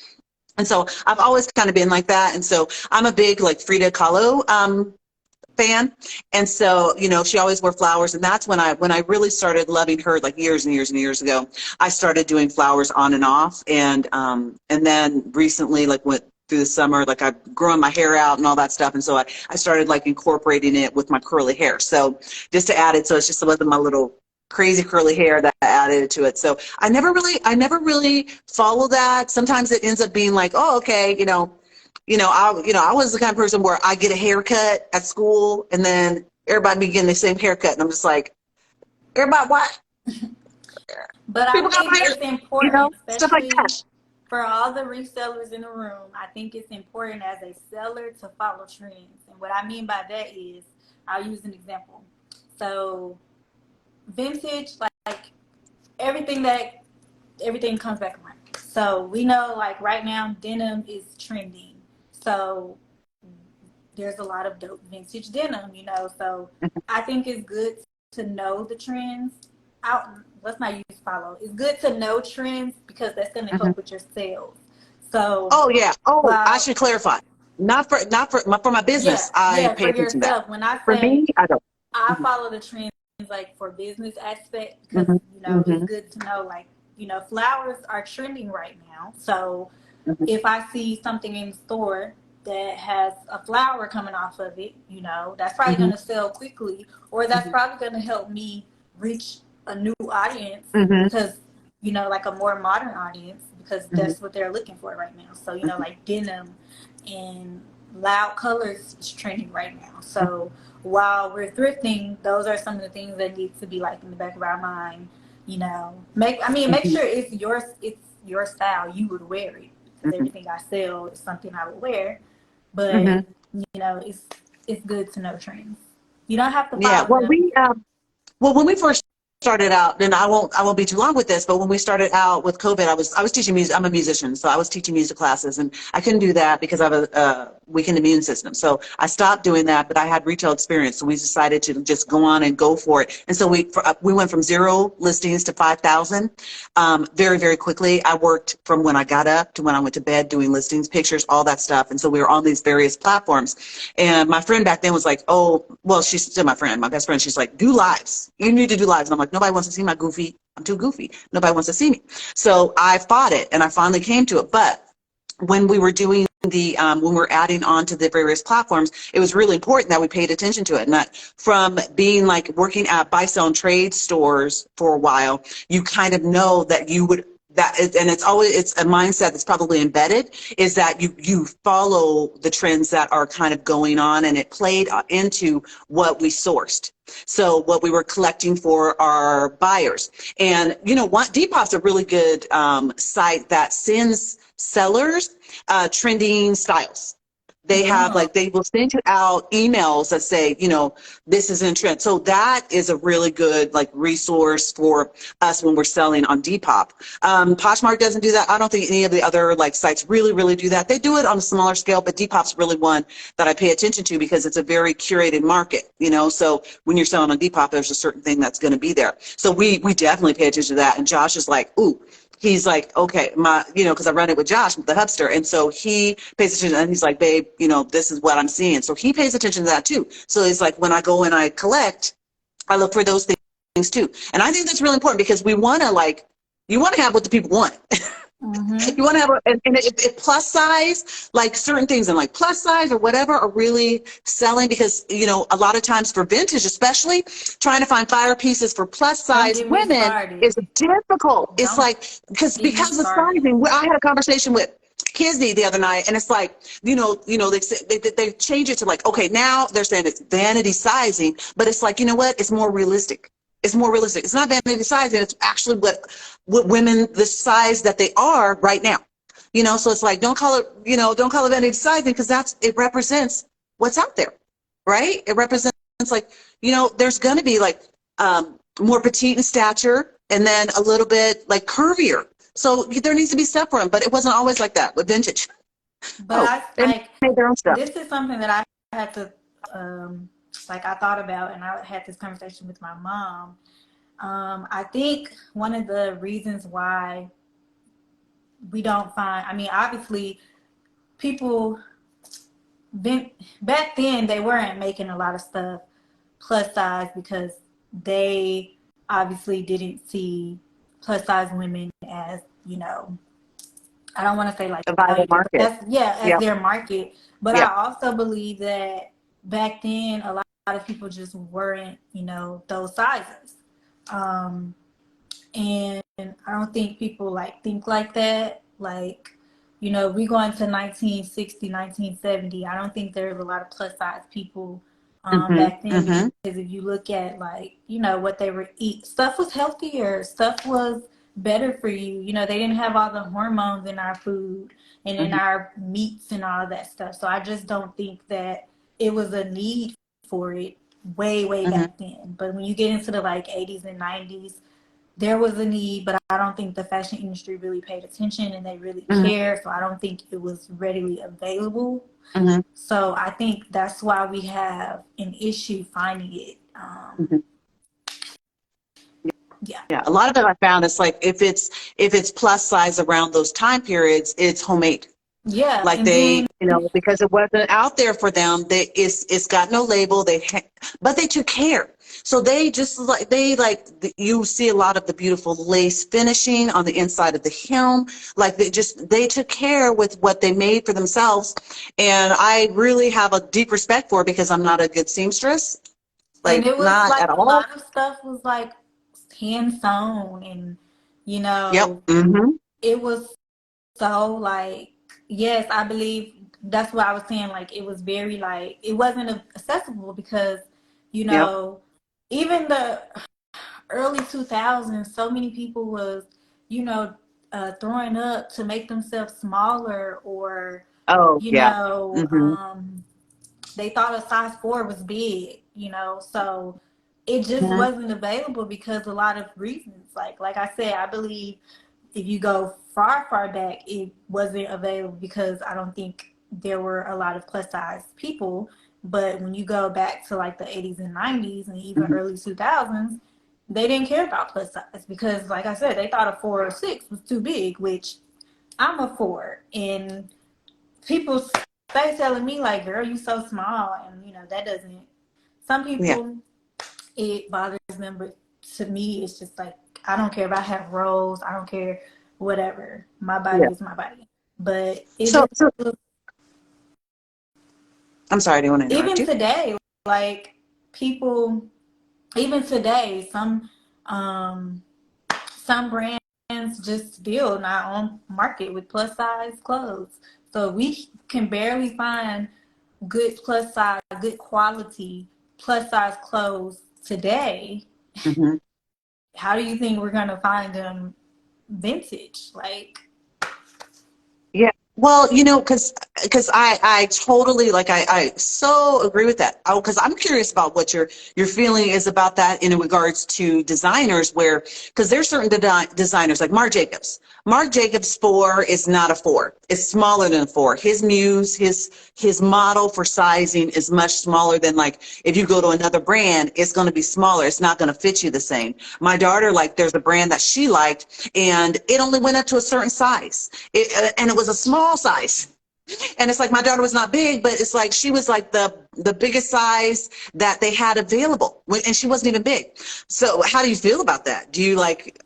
And so I've always kind of been like that. And so I'm a big like Frida Kahlo fan. And so, you know, she always wore flowers. And that's when I really started loving her, like years and years and years ago. I started doing flowers on and off. And then recently, like went through the summer, like I growing my hair out and all that stuff. And so I started like incorporating it with my curly hair. So just to add it, so it's just with my little crazy curly hair that I added to it. So I never really follow that. Sometimes it ends up being like, oh, okay, I was the kind of person where I get a haircut at school and then everybody be getting the same haircut. And I'm just like, everybody, what? But I People got think my hair, it's important, stuff like especially that. for all the resellers in the room. I think it's important as a seller to follow trends. And what I mean by that is, I'll use an example. So vintage, like everything comes back around. So we know, like right now, denim is trending. So there's a lot of dope vintage denim, So I think it's good to know the trends. Let's not use follow. It's good to know trends because that's going to help with your sales. So Oh yeah. Oh, I while should clarify. Not for my business. I yeah, pay for attention to that. yourself. When I For say me, I don't. I Mm-hmm. follow the trends like for business aspect because Mm-hmm. it's Mm-hmm. good to know, like, flowers are trending right now. So Mm-hmm. if I see something in the store that has a flower coming off of it, that's probably Mm-hmm. going to sell quickly, or that's probably going to help me reach a new audience Mm-hmm. because, like a more modern audience, because Mm-hmm. that's what they're looking for right now. So, like denim and loud colors is trending right now. So while we're thrifting, those are some of the things that need to be like in the back of our mind. Make Mm-hmm. sure it's your style. You would wear it because everything I sell is something I would wear. But Mm-hmm. it's good to know trends. You don't have to Yeah. follow them. Well, when we first started out, and I won't be too long with this, but when we started out with COVID, I was teaching music. I'm a musician, so I was teaching music classes, and I couldn't do that because I have a weakened immune system. So I stopped doing that, but I had retail experience, so we decided to just go on and go for it. And so we went from 0 listings to 5,000 very, very quickly. I worked from when I got up to when I went to bed doing listings, pictures, all that stuff. And so we were on these various platforms. And my friend back then was like, oh, well, she's still my friend, my best friend. She's like, do lives. You need to do lives. And I'm like, nobody wants to see my goofy. I'm too goofy. Nobody wants to see me. So I fought it, and I finally came to it. But when we were doing when we're adding on to the various platforms, it was really important that we paid attention to it. And that from being like working at buy, sell, and trade stores for a while, you kind of know that you would, and it's a mindset that's probably embedded, is that you follow the trends that are kind of going on, and it played into what we sourced. So what we were collecting for our buyers. And what, Depop's a really good site that sends sellers trending styles. They have they will send you out emails that say, this is in trend. So that is a really good resource for us when we're selling on Depop. Poshmark doesn't do that. I don't think any of the other sites really, really do that. They do it on a smaller scale, but Depop's really one that I pay attention to because it's a very curated market, So when you're selling on Depop, there's a certain thing that's going to be there. So we definitely pay attention to that. And Josh is like, ooh, he's like, okay, because I run it with Josh, the hubster. And so he pays attention and he's like, babe, this is what I'm seeing. So he pays attention to that too. So it's like when I go and I collect, I look for those things too. And I think that's really important because you want to have what the people want. You want to have, and if plus size, certain things in plus size or whatever are really selling, because, a lot of times for vintage, especially trying to find fire pieces for plus Don't size get me women started. is difficult. It's Don't because get me of started. sizing. I had a conversation with Kisney the other night, and it's they change it to okay, now they're saying it's vanity sizing, but it's you know what? It's more realistic. It's more realistic. It's not vanity sizing. It's actually what women, the size that they are right now. So it's don't call it vanity sizing, because it represents what's out there, right? It represents there's going to be more petite in stature, and then a little bit like curvier. So there needs to be stuff for them, but it wasn't always like that with vintage. But Oh, I they like made their own stuff. this is something that I had to like I thought about, and I had this conversation with my mom. I think one of the reasons why we don't find, I mean, obviously people back then they weren't making a lot of stuff plus size because they obviously didn't see plus size women as, you know, I don't want to say like A viable valuable, but market. that's, yeah, as Yep. their market. But Yep. I also believe that back then a lot of people just weren't, you know, those sizes. Um, and I don't think people like think like that. Like, you know, we go into 1960, 1970. I don't think there's a lot of plus size people Mm-hmm. back then, because Mm-hmm. if you look at like, you know, what they were eat, stuff was healthier, stuff was better for you. You know, they didn't have all the hormones in our food and in Mm-hmm. our meats and all that stuff. So I just don't think that it was a need for it way Mm-hmm. back then. But when you get into the like 80s and 90s, there was a need, but I don't think the fashion industry really paid attention and they really Mm-hmm. cared. So I don't think it was readily available. Mm-hmm. So I think that's why we have an issue finding it. Mm-hmm. Yeah. Yeah, a lot of it I found is like if it's plus size around those time periods, it's homemade. Yeah. Like And they, then, because it wasn't out there for them, it's got no label. But they took care. So you see a lot of the beautiful lace finishing on the inside of the hem. Like they took care with what they made for themselves, and I really have a deep respect for it because I'm not a good seamstress, and like it was not like at a all. lot of stuff was like hand sewn, and, you Yep. know, Mm-hmm. it was so like, yes, I believe that's what I was saying. Like, it was very like, it wasn't accessible because, you Yep. know, even the early 2000s, so many people was, you know, throwing up to make themselves smaller, or, Oh you yeah. know, Mm-hmm. they thought a size 4 was big, you know, so it just Mm-hmm. wasn't available because a lot of reasons. Like I said, I believe if you go far back, it wasn't available because I don't think there were a lot of plus size people. But when you go back to like the 80s and 90s and even Mm-hmm. early 2000s, they didn't care about plus size because, like I said, they thought a 4 or 6 was too big, which I'm a 4. And people stay telling me, like, girl, you so small. And, you know, that doesn't, some Yeah. people, it bothers them. But to me, it's just like, I don't care if I have rolls. I don't care, whatever. My body Yeah. is my body. But it So, just, so I'm sorry, I didn't want to interrupt even you. today, like, people, even today, um, some brands just still not on market with plus size clothes. So we can barely find good plus size, good quality plus size clothes today. Mm-hmm. How do you think we're gonna find them vintage? Like, Yeah. Well, because I totally like I so agree with that. Oh, because I'm curious about what your feeling is about that in regards to designers, where because there's certain designers like Marc Jacobs. Marc Jacobs 4 is not a 4. It's smaller than a 4. His muse, his model for sizing is much smaller than, like, if you go to another brand, it's going to be smaller. It's not going to fit you the same. My daughter, like, there's a brand that she liked, and it only went up to a certain size. And it was a small size. And it's like my daughter was not big, but it's like she was like the biggest size that they had available, and she wasn't even big. So how do you feel about that? Do you like,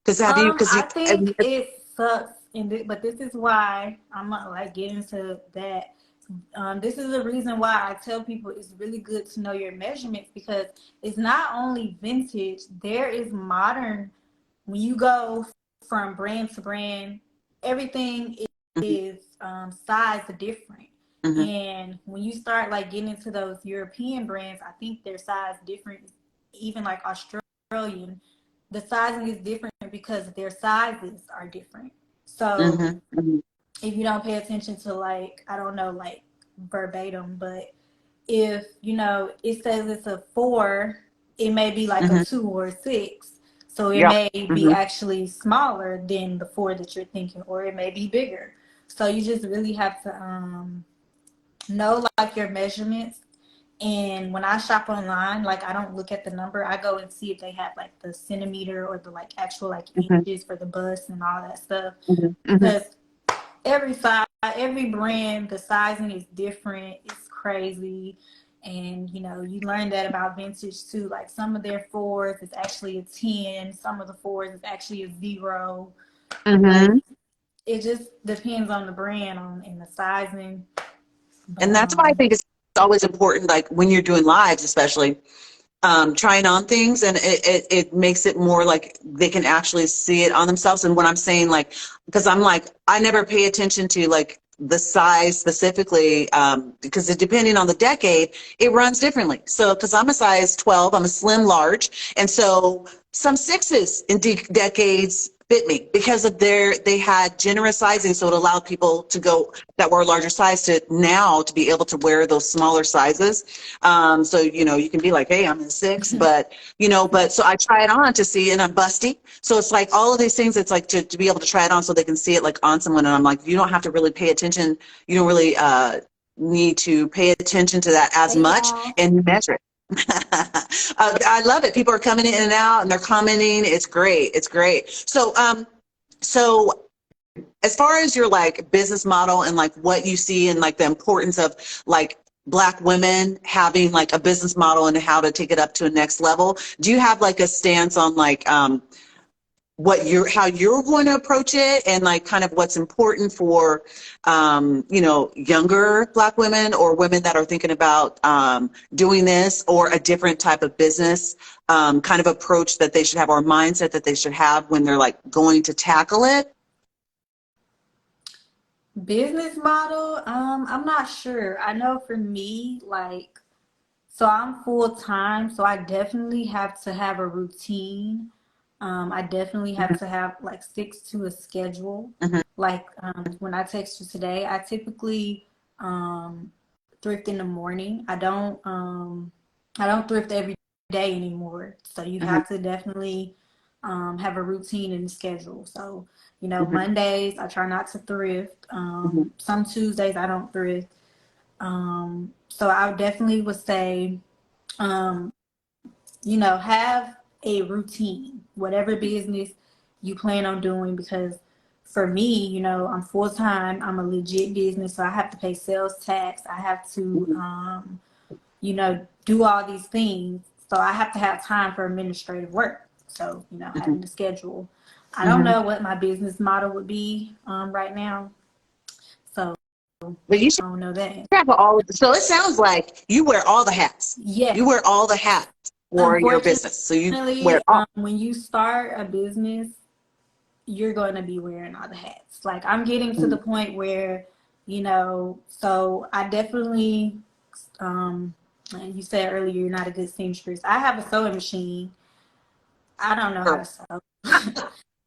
because you I think it sucks, but this is why I'm gonna like get into that. This is the reason why I tell people it's really good to know your measurements, because it's not only vintage. There is modern. When you go from brand to brand, everything Mhm, is size different. mhm, And when you start like getting into those European brands, I think their size different. Even like Australian, the sizing is different because their sizes are different. So mhm, mhm, if you don't pay attention to, like, I don't know, like verbatim, but if, you know, it says it's a 4 it may be like a Mm-hmm. 2 or a 6. So it Yep. may be Mm-hmm. actually smaller than the 4 that you're thinking, or it may be bigger. So you just really have to know like your measurements. And when I shop online, like I don't look at the number. I go and see if they have like the centimeter or the like actual like Mm-hmm. inches for the bust and all that stuff. Mm-hmm. Mm-hmm. Because every size, every brand, the sizing is different. It's crazy. And you know, you learn that about vintage too. Like some of their 4s is actually a 10, some of the 4s is actually a 0. Like Mm-hmm. it just depends on the brand on and the sizing. But And that's why I think it's always important, like when you're doing lives, especially trying on things, and it makes it more like they can actually see it on themselves. And what I'm saying, like, because I'm like, I never pay attention to like the size specifically, because depending on the decade, it runs differently. So, because I'm a size 12, I'm a slim large. And so some sixes in decades fit me because of they had generous sizing. So it allowed people to go that were a larger size to now to be able to wear those smaller sizes. So, you know, you can be like, hey, I'm in 6, but, you know, but so I try it on to see, and I'm busty. So it's like all of these things, it's like to be able to try it on so they can see it like on someone. And I'm like, you don't have to really pay attention. You don't really need to pay attention to that as hey much y'all. and measure it. I love it. People are coming in and out and they're commenting. It's great. It's great. So as far as your like business model and like what you see and like the importance of like Black women having like a business model and how to take it up to a next level, do you have like a stance on like how you're going to approach it, and like kind of what's important for you know, younger Black women or women that are thinking about doing this or a different type of business kind of approach that they should have, or mindset that they should have when they're like going to tackle it? Business model, I'm not sure. I know for me, like, so I'm full time, so I definitely have to have a routine. I definitely have to have like stick to a schedule. Mhm, Like when I text you today, I typically um, thrift in the morning. I don't thrift every day anymore. So you mhm, have to definitely have a routine and a schedule. So you know, mhm, Mondays I try not to thrift. mhm, Some Tuesdays I don't thrift. So I definitely would say, um, you know, have a routine, whatever business you plan on doing, because for me, you know, I'm full time, I'm a legit business, so I have to pay sales tax, I have to, mhm, you know, do all these things. So I have to have time for administrative work. So, you know, mhm, having a schedule. I don't mhm. know what my business model would be right now. So But you I don't know that. have all. So it sounds like you wear all the hats. Yes. You wear all the hats for your business. So you wear Unfortunately, all. when you start a business, you're going to be wearing all the hats. Like I'm getting to the Mhm, point where, you know, so I definitely, um, like you said earlier, you're not a good seamstress. I have a sewing machine. I don't know how to sew.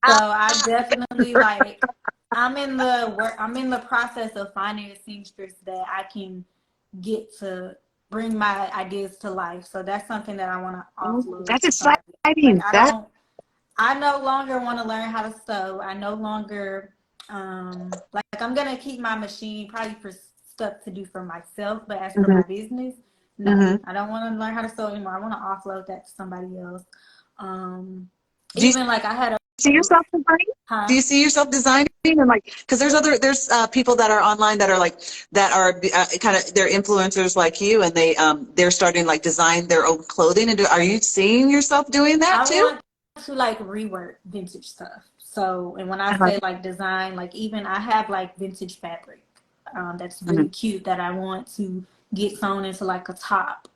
So I definitely like I'm in the process of finding a seamstress that I can get to bring my ideas to life. So that's something that I want to offload That's to somebody else. Like exciting. That. I no longer want to learn how to sew. I no longer like I'm gonna keep my machine probably for stuff to do for myself, but as for Mhm, my business, no. mhm. I don't want to learn how to sew anymore. I want to offload that to somebody else. Um Do you Even like I had a see yourself designing? Do huh? you see yourself designing? And like, because there's people that are online that are like that are kind of they're influencers like you, and they're starting to like design their own clothing. And are you seeing yourself doing that I too? want to like rework vintage stuff. So, and when I Uh-huh. say like design, like even I have like vintage fabric that's Mhm, really cute that I want to get sewn into like a top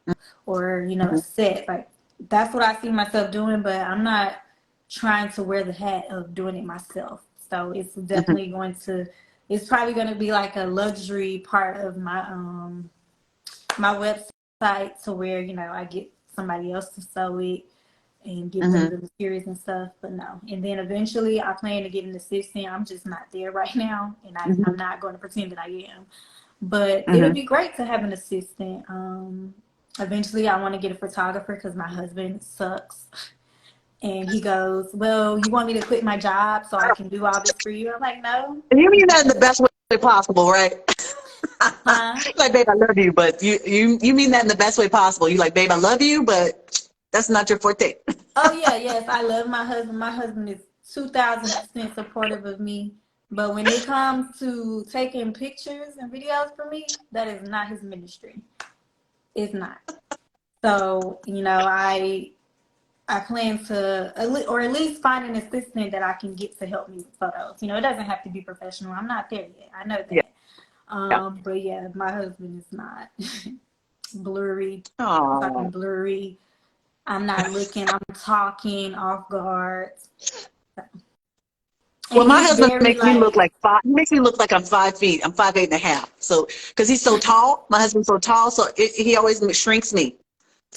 or, you know, a mhm, set. Like that's what I see myself doing, but I'm not trying to wear the hat of doing it myself. So it's mhm, definitely it's probably going to be like a luxury part of my website to where, you know, I get somebody else to sew it and give them mhm, the materials and stuff. But no. And then eventually I plan to get an assistant. I'm just not there right now. And mhm, I'm not going to pretend that I am. But it'll mhm, be great to have an assistant. Eventually, I want to get a photographer because my husband sucks. And he goes, well, you want me to quit my job so I can do all this for you? I'm like, no. And you mean that in the best way possible, right? Huh? Like, babe, I love you, but you mean that in the best way possible. You like, babe, I love you, but that's not your forte. Oh, yeah, yes. I love my husband. My husband is 2,000% supportive of me. But when it comes to taking pictures and videos for me, that is not his ministry. It's not. So, I plan to, or at least find an assistant that I can get to help me with photos. It doesn't have to be professional. I'm not there yet. I know Yeah. that. Yeah. But yeah, my husband is not blurry, Oh. talking blurry. I'm not looking. I'm talking off guard. Well, And my he's husband very makes me look like, like five. He makes me look like I'm 5 feet. I'm 5'8.5". So, because he's so tall, my husband's so tall, so he always shrinks me.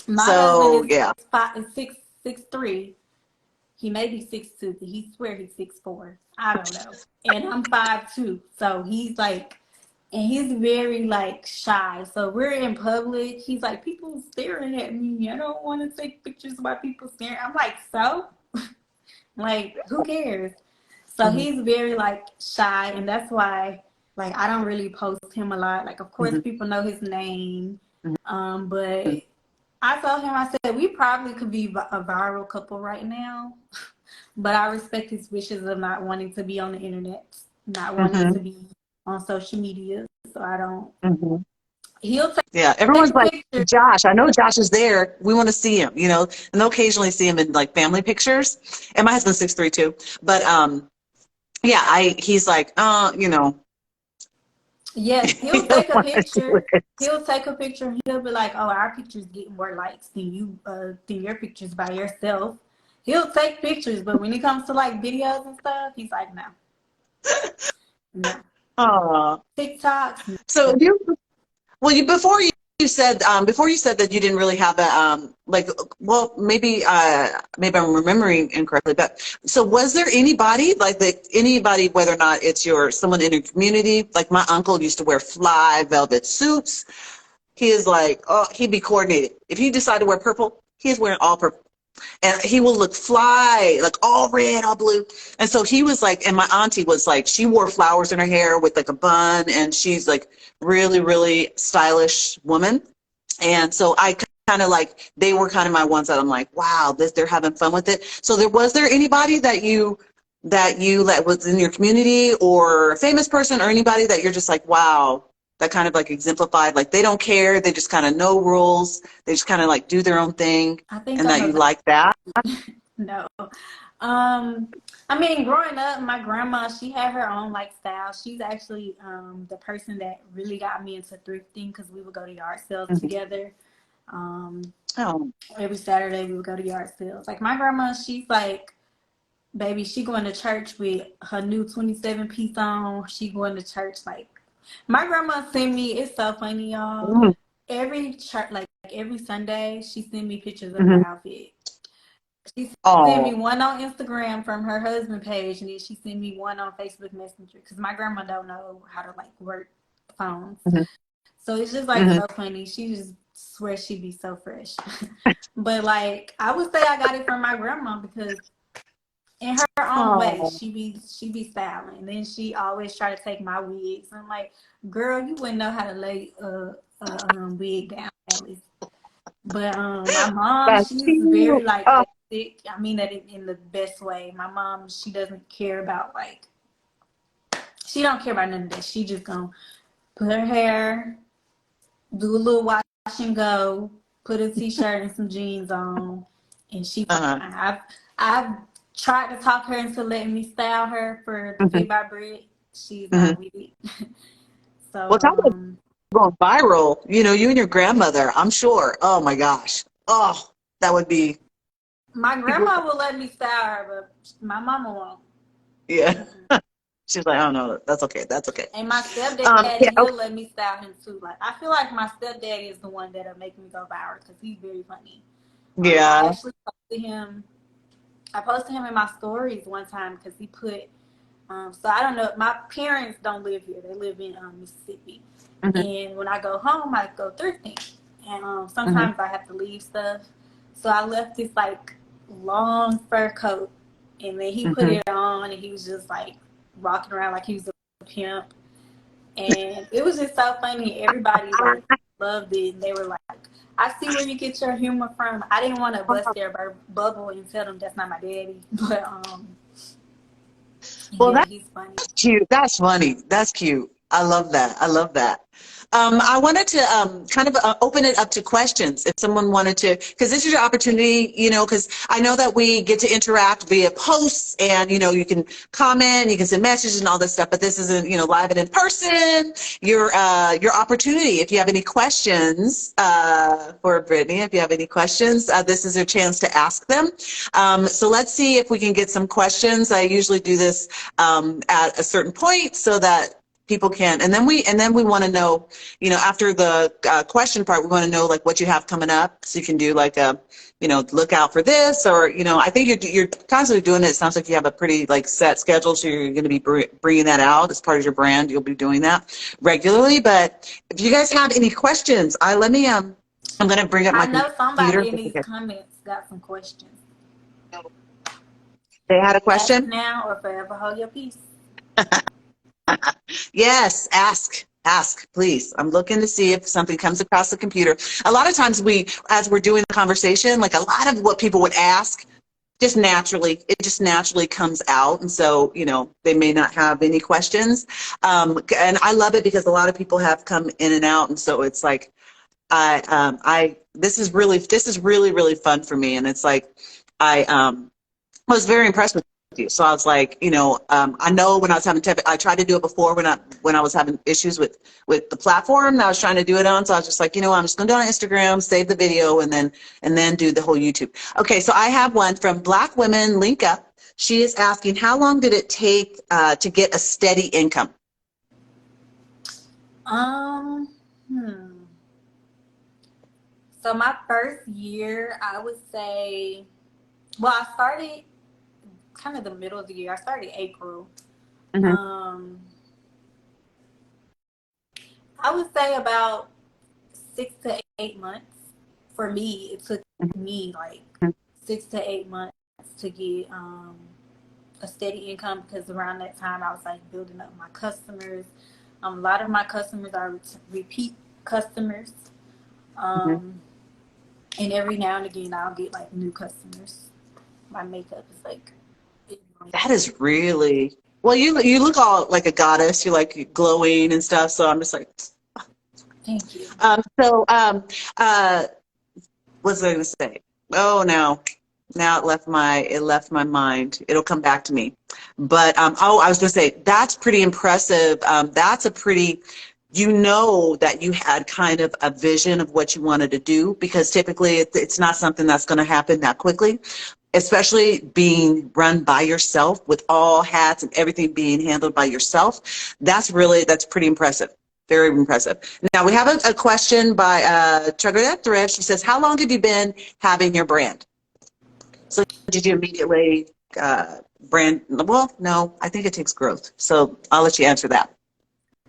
my husband So, is yeah. 6'3". He may be 6'2", but he swear he's 6'4". I don't know. And I'm 5'2". So he's like, and he's very like shy. So we're in public. He's like, people staring at me. I don't want to take pictures by people staring. I'm like, so? Like, who cares? So Hmm. he's very like shy, and that's why like I don't really post him a lot. Like, of course, Hmm. people know his name, Hmm. but I told him, I said, we probably could be a viral couple right now, but I respect his wishes of not wanting to be on the internet, not wanting to Hmm. be on social media. So I don't. Hmm. He'll Yeah. take Everyone's a like, picture. Josh, I know Josh is there. We want to see him, and they'll occasionally see him in like family pictures. And my husband's 6'3" too. But, yeah, he's like, Yes, you he'll don't take a want to do picture. it. He'll take a picture and he'll be like, "Oh, our pictures get more likes than your pictures by yourself." He'll take pictures, but when it comes to like videos and stuff, he's like, "No, no." Aw. TikToks, So no. well, before you said that you didn't really have a like, well, maybe I'm remembering incorrectly, but so was there anybody like anybody, whether or not it's someone in your community, like my uncle used to wear fly velvet suits. He is like, oh, he'd be coordinated. If he decided to wear purple, he's wearing all purple. And he will look fly, like all red, all blue. And so he was like, and my auntie was like, she wore flowers in her hair with like a bun, and she's like really, really stylish woman. And so I kind of like, they were kind of my ones that I'm like, wow, they're having fun with it. So was there anybody that was in your community, or a famous person, or anybody that you're just like, wow, that kind of like exemplified, like they don't care, they just kind of know rules, they just kind of like do their own thing, I think and I'm that you a like that? no. I mean, growing up, my grandma, she had her own like style. She's actually the person that really got me into thrifting because we would go to yard sales Mhm. together. Um, Oh. every Saturday we would go to yard sales. Like my grandma, she's like, baby, she going to church with her new 27 piece on. She going to church like my grandma sent me. It's so funny, y'all. Mhm. Every church, like every Sunday, she sent me pictures of her Mhm. outfit. She sent me Oh. one on Instagram from her husband page, and then she sent me one on Facebook Messenger because my grandma don't know how to like work phones. Mhm. So it's just like Mhm. so funny. She just swears she be so fresh. But like I would say I got it from my grandma because in her own way, Oh. she be styling. And then she always try to take my wigs. I'm like, girl, you wouldn't know how to lay a wig down at least. But my mom, That's she's very cute. like Oh. basic. I mean that in the best way. My mom, she doesn't care about like she don't care about none of that. She just gonna put her hair, do a little wash and go, put a t-shirt and some jeans on, and she fine. Uh-huh. I've tried to talk her into letting me style her for the Mhm. Fit by Brit. She's Mhm. not with it. So Well, talk about going viral. You and your grandmother, I'm sure. Oh my gosh. Oh, that would be my great. grandma will let me style her, but my mama won't. Yeah. Mm-mm. She's like, oh no, that's okay. That's okay. And my Yeah. stepdaddy, he'll Okay. let me style him too. Like I feel like my stepdaddy is the one that'll make me go viral because he's very funny. I Yeah. actually posted him. I posted him in my stories one time because he put. So I don't know. My parents don't live here; they live in Mississippi. Mhm. And when I go home, I go thrifting. and Mm-hmm. sometimes I have to leave stuff. So I left this like long fur coat, and then he put Mm-hmm. it on, and he was just like walking around like he was a pimp, and it was just so funny. Everybody like loved it, and they were like, "I see where you get your humor from." I didn't want to bust their bubble and tell them that's not my daddy, but Well, yeah, that's he's funny. cute. That's funny. That's cute. I love that. I love that. I wanted to kind of open it up to questions if someone wanted to, because this is your opportunity, you know, because I know that we get to interact via posts and, you know, you can comment, you can send messages and all this stuff, but this isn't, you know, live and in person. Your opportunity, if you have any questions for Brittany, if you have any questions, this is your chance to ask them. So let's see if we can get some questions. I usually do this at a certain point so that people can, and then we want to know, you know, after the question part, we want to know like what you have coming up, so you can do like a, you know, look out for this, or, you know, I think you're constantly doing it. It sounds like you have a pretty like set schedule, so you're going to be bringing that out as part of your brand. You'll be doing that regularly. But if you guys have any questions, let me I'm going to bring up my I know computer. somebody in these comments got some questions. They had a Ask question. now or forever hold your peace. Yes, ask, please. I'm looking to see if something comes across the computer. A lot of times as we're doing the conversation, like a lot of what people would ask, it just naturally comes out. And so, you know, they may not have any questions. And I love it because a lot of people have come in and out. And so it's like, this is really, really fun for me. And it's like, I was very impressed with you. So I was like, you know, I know when I was having I tried to do it before when I was having issues with the platform that I was trying to do it on. So I was just like, you know, I'm just going to do it on Instagram, save the video, and then do the whole YouTube. Okay, so I have one from Black Women Link Up. She is asking, how long did it take to get a steady income? Um, hmm. So my first year, I would say, well, I started kind of the middle of the year. I started April. Mm-hmm. Um, I would say about 6 to 8 months. For me, it took me like 6 to 8 months to get a steady income, because around that time I was like building up my customers. A lot of my customers are repeat customers. Mm-hmm. Um, and every now and again I'll get like new customers. My makeup is like, That is really well. You look all like a goddess. You like glowing and stuff. So I'm just like, thank you. so what was I going to say? Oh no, now it left my mind. It'll come back to me. But oh, I was going to say that's pretty impressive. That's a pretty, you know, that you had kind of a vision of what you wanted to do, because typically it's not something that's going to happen that quickly, especially being run by yourself with all hats and everything being handled by yourself. That's pretty impressive. Very impressive. Now we have a question by Trugger Thread. She says, how long have you been having your brand? So did you immediately brand? Well, no, I think it takes growth. So I'll let you answer that.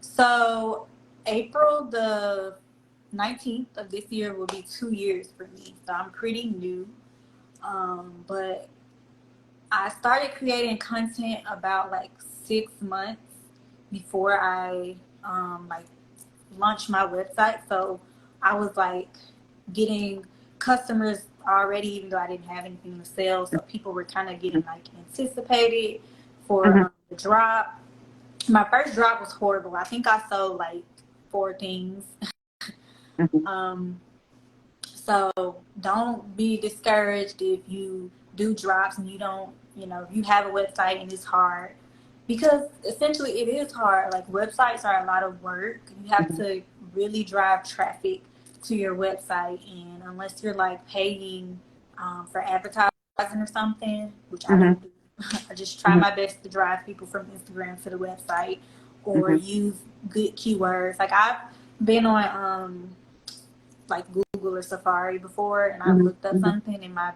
So April the 19th of this year will be 2 years for me. So I'm pretty new. But I started creating content about like 6 months before I like launched my website. So I was like getting customers already, even though I didn't have anything to sell. So people were kind of getting like anticipated for Mm-hmm. the drop. My first drop was horrible. I think I sold like 4 things. Mm-hmm. Um, so don't be discouraged if you do drops and you don't, you know, if you have a website and it's hard, because essentially it is hard. Like websites are a lot of work. You have Mm-hmm. to really drive traffic to your website, and unless you're like paying for advertising or something, which I Mm-hmm. don't do, I just try my best to drive people from Instagram to the website, or Mm-hmm. use good keywords. Like I've been on like Google or Safari before, and I looked up Mm-hmm. something and my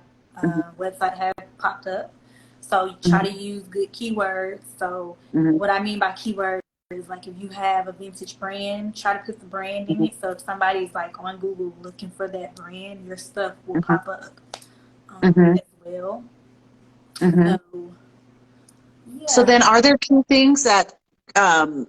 website had popped up. So you try Mm-hmm. to use good keywords. So Mm-hmm. what I mean by keywords Like if you have a vintage brand, try to put the brand in it. So if somebody's like on Google looking for that brand, your stuff will Mm-hmm. pop up Mm-hmm. as well. Mm-hmm. So So yeah. then, are there um,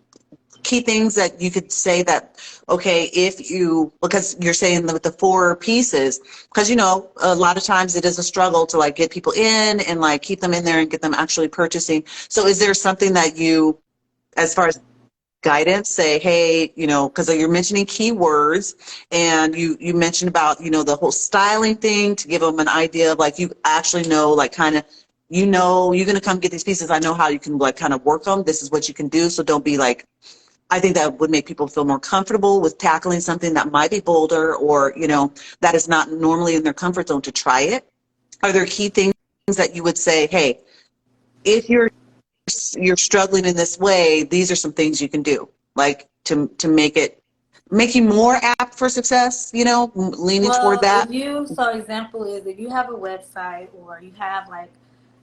key things that you could say that, okay, if you, because you're saying with the four pieces, because you know a lot of times it is a struggle to like get people in and like keep them in there and get them actually purchasing. So is there something that you, as far as guidance, say, hey, you know, because you're mentioning keywords, and you mentioned about, you know, the whole styling thing to give them an idea of like, you actually know, like kind of, you know, you're going to come get these pieces. I know how you can like kind of work them. This is what you can do. So don't be like, I think that would make people feel more comfortable with tackling something that might be bolder, or, you know, that is not normally in their comfort zone to try it. Are there key things that you would say, hey, if you're struggling in this way, these are some things you can do, like to make you more apt for success, you know, leaning toward Well, that. if you, so example is if you have a website or you have like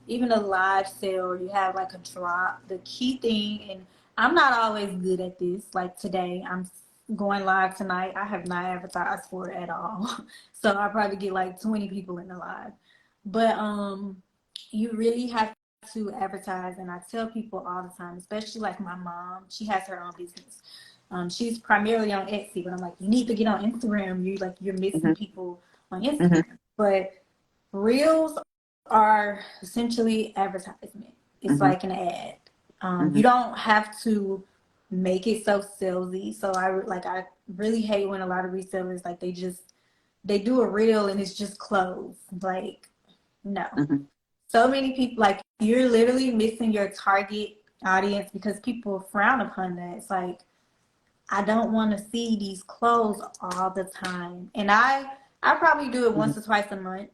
even a live sale or you have like a drop, the key thing, and I'm not always good at this, like today, I'm going live tonight. I have not advertised for it at all. So I probably get like 20 people in the live. But you really have to advertise, and I tell people all the time, especially like my mom, she has her own business. She's primarily on Etsy, but I'm like, you need to get on Instagram. You're missing Hmm. people on Hmm. Instagram. But reels are essentially advertisement. It's Hmm. like an ad. You Hmm. don't have to make it so salesy. So I really hate when a lot of resellers like they do a reel and it's just clothes. Like no, Hmm. so many people, like you're literally missing your target audience because people frown upon that. It's like I don't want to see these clothes all the time. And I probably do it once or twice a month.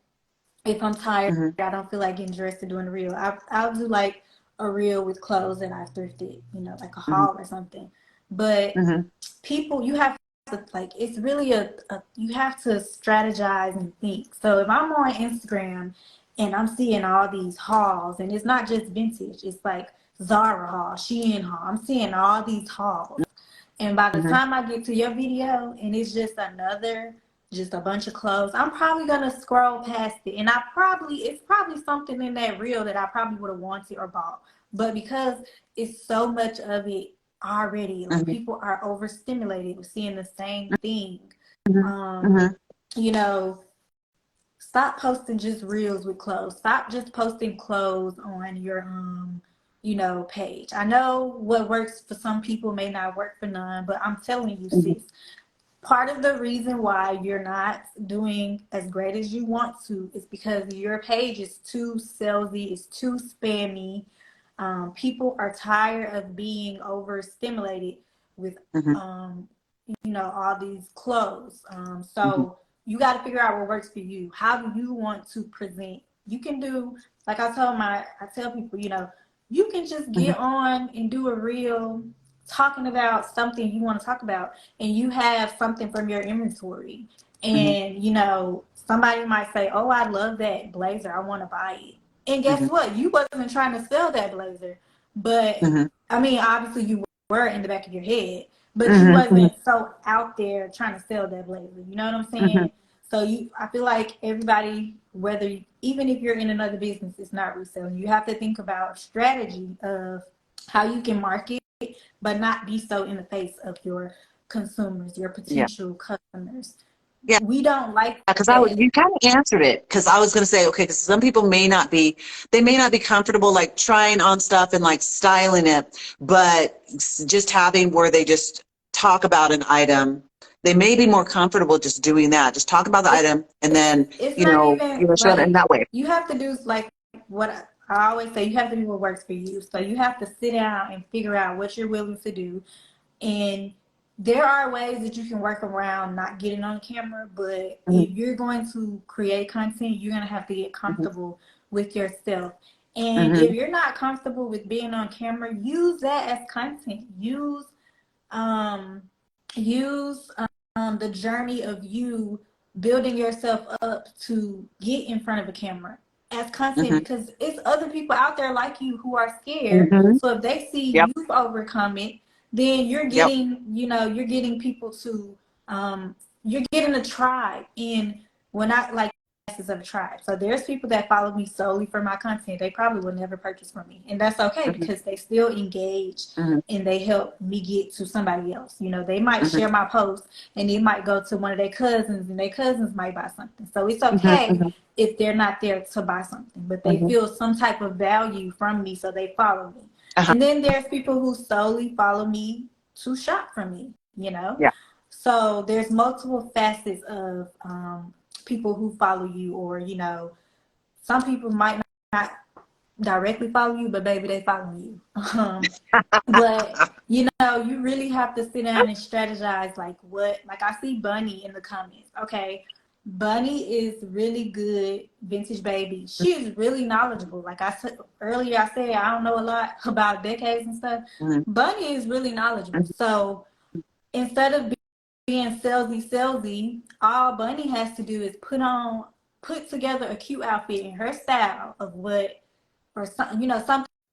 If I'm tired, Hmm. I don't feel like getting dressed or doing a reel. I'll do like a reel with clothes that I thrifted, like a Hmm. haul or something. But Hmm. people, you have to like, it's really you have to strategize and think. So if I'm on Instagram and I'm seeing all these hauls, and it's not just vintage, it's like Zara haul, Shein haul. I'm seeing all these hauls. And by the Hmm. time I get to your video and it's just a bunch of clothes, I'm probably gonna scroll past it. And it's probably something in that reel that I probably would have wanted or bought. But because it's so much of it already, like Hmm. people are overstimulated with seeing the same thing. Um, Hmm. you know, stop posting just reels with clothes. Stop just posting clothes on your page. I know what works for some people may not work for none, but I'm telling you, Hmm. sis, part of the reason why you're not doing as great as you want to is because your page is too salesy, it's too spammy. People are tired of being overstimulated with Hmm. all these clothes. Hmm. So you got to figure out what works for you. How do you want to present? You can do like I tell people, you can just Hmm. get on and do a reel talking about something you want to talk about, and you have something from your inventory, Hmm. and somebody might say, "Oh, I love that blazer. I want to buy it." And guess Hmm. what? You wasn't trying to sell that blazer, but Hmm. I mean, obviously you were in the back of your head, but you Hmm. wasn't so out there trying to sell that blazer. You know what I'm Hmm. saying? So I feel like everybody, even if you're in another business, it's not reselling. You have to think about strategy of how you can market, but not be so in the face of your consumers, your Yeah. potential customers. Yeah. We don't like Because that. you kind of answered it. Because I was going to say, okay, because some people they may not be comfortable like trying on stuff and like styling it, but just having where they just talk about an item, they may be more comfortable just doing that. Just talk about the It's item, and it's then it's not even show it in like that way. you have to do like what I always say. You have to do what works for you. So you have to sit down and figure out what you're willing to do. And there are ways that you can work around not getting on camera, but Hmm. if you're going to create content, you're going to have to get Hmm. comfortable with yourself. And Hmm. if you're not comfortable with being on camera, use that as content. Um, use the journey of you building yourself up to get in front of a camera as content, Hmm. because it's other people out there like you who are scared. Hmm. So if they see Yep. you've overcome it, then you're Yep. getting, you're getting people to, you're getting a tribe. And when I like of a tribe, so there's people that follow me solely for my content. They probably will never purchase from me, and that's okay Hmm. because they still engage Hmm. and they help me get to somebody else. They might Hmm. share my post and it might go to one of their cousins, and their cousins might buy something. So it's Hmm. okay Hmm. if they're not there to buy something, but they Hmm. feel some type of value from me, so they follow me. Uh-huh. And then there's people who solely follow me to shop from me. Yeah. So there's multiple facets of people who follow you, or some people might not directly follow you, but baby, they follow you. But you really have to sit down and strategize. Like I see Bunny in the comments. Okay, Bunny is really good, vintage baby. She is really knowledgeable. Like I said earlier, I said I don't know a lot about decades and stuff. Hmm. Bunny is really knowledgeable. Hmm. So instead of being salesy, all Bunny has to do is put together a cute outfit in her style of what, or something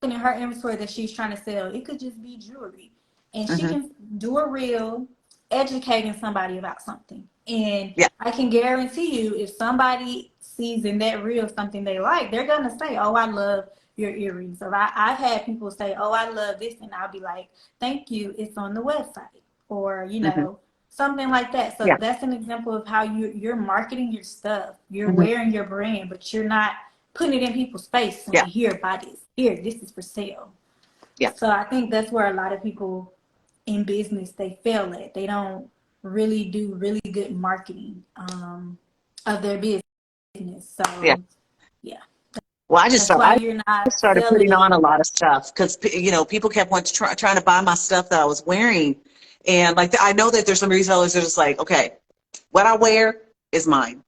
in her inventory that she's trying to sell. It could just be jewelry, and she Hmm. can do a reel educating somebody about something. And Yeah. I can guarantee you, if somebody sees in that reel something they like, they're gonna say, "Oh, I love your earrings." Or I've had people say, "Oh, I love this," and I'll be like, "Thank you. It's on the website," or Hmm. something like that. So Yeah. that's an example of how you're marketing your stuff. You're Hmm. wearing your brand, but you're not putting it in people's face saying, Yeah. "Here, buy this. Here, this is for sale." Yeah. So I think that's where a lot of people in business they fail at. They don't really do really good marketing of their business. Yeah. So yeah, Well, I just that's started. why you're I not started selling putting on it. a lot of stuff because people kept wanting trying to buy my stuff that I was wearing, and like I know that there's some resellers that are just like, okay, what I wear is mine.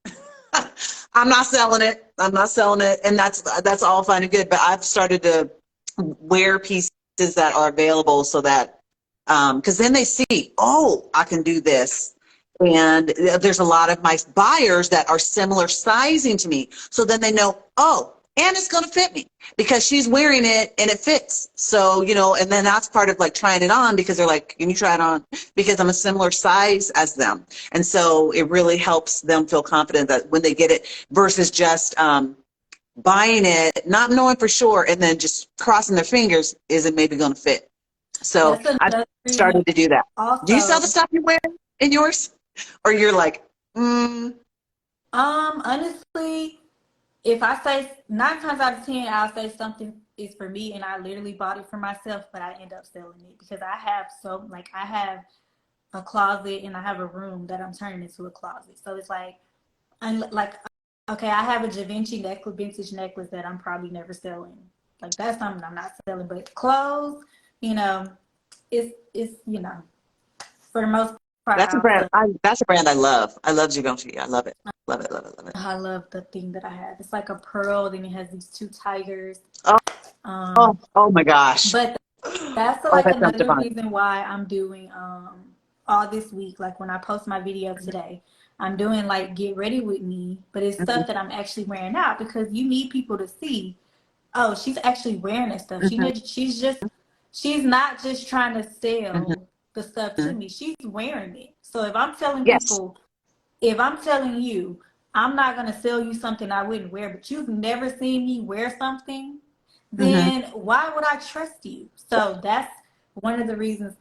I'm not selling it. I'm not selling it, and that's all fine and good. But I've started to wear pieces that are available so that because then they see, oh, I can do this. And there's a lot of my buyers that are similar sizing to me. So then they know, oh, and it's going to fit me because she's wearing it and it fits. So, and then that's part of like trying it on because they're like, can you try it on? Because I'm a similar size as them. And so it really helps them feel confident that when they get it versus just buying it, not knowing for sure, and then just crossing their fingers, is it maybe going to fit? So That's I've another reason. started to do that. Do you sell Also, the stuff you wear in yours? Or you're like, honestly, if I say 9 times out of 10, I'll say something is for me and I literally bought it for myself, but I end up selling it because I have a closet and I have a room that I'm turning into a closet. So it's like, okay, I have a Da Vinci necklace, vintage necklace that I'm probably never selling. Like that's something I'm not selling, but clothes, you know, it's for the most part that's a I'll brand. sell. That's a brand I love. I love Givenchy. I love it. Love it. Love it. Love it. I love the thing that I have. It's like a pearl, then it has these two tigers. Oh, oh, Um, oh my gosh. but that's Oh, like that sounds another divine. reason why I'm doing all this week. Like when I post my video today, I'm doing like get ready with me, but it's Hmm. stuff that I'm actually wearing out because you need people to see. Oh, she's actually wearing that stuff. Hmm. She's not just trying to Hmm. sell the stuff to me. She's wearing it. So if I'm telling Yes. people, if I'm telling you, I'm not gonna sell you something I wouldn't wear, but you've never seen me wear something, Hmm. then why would I trust you? So that's one of the reasons.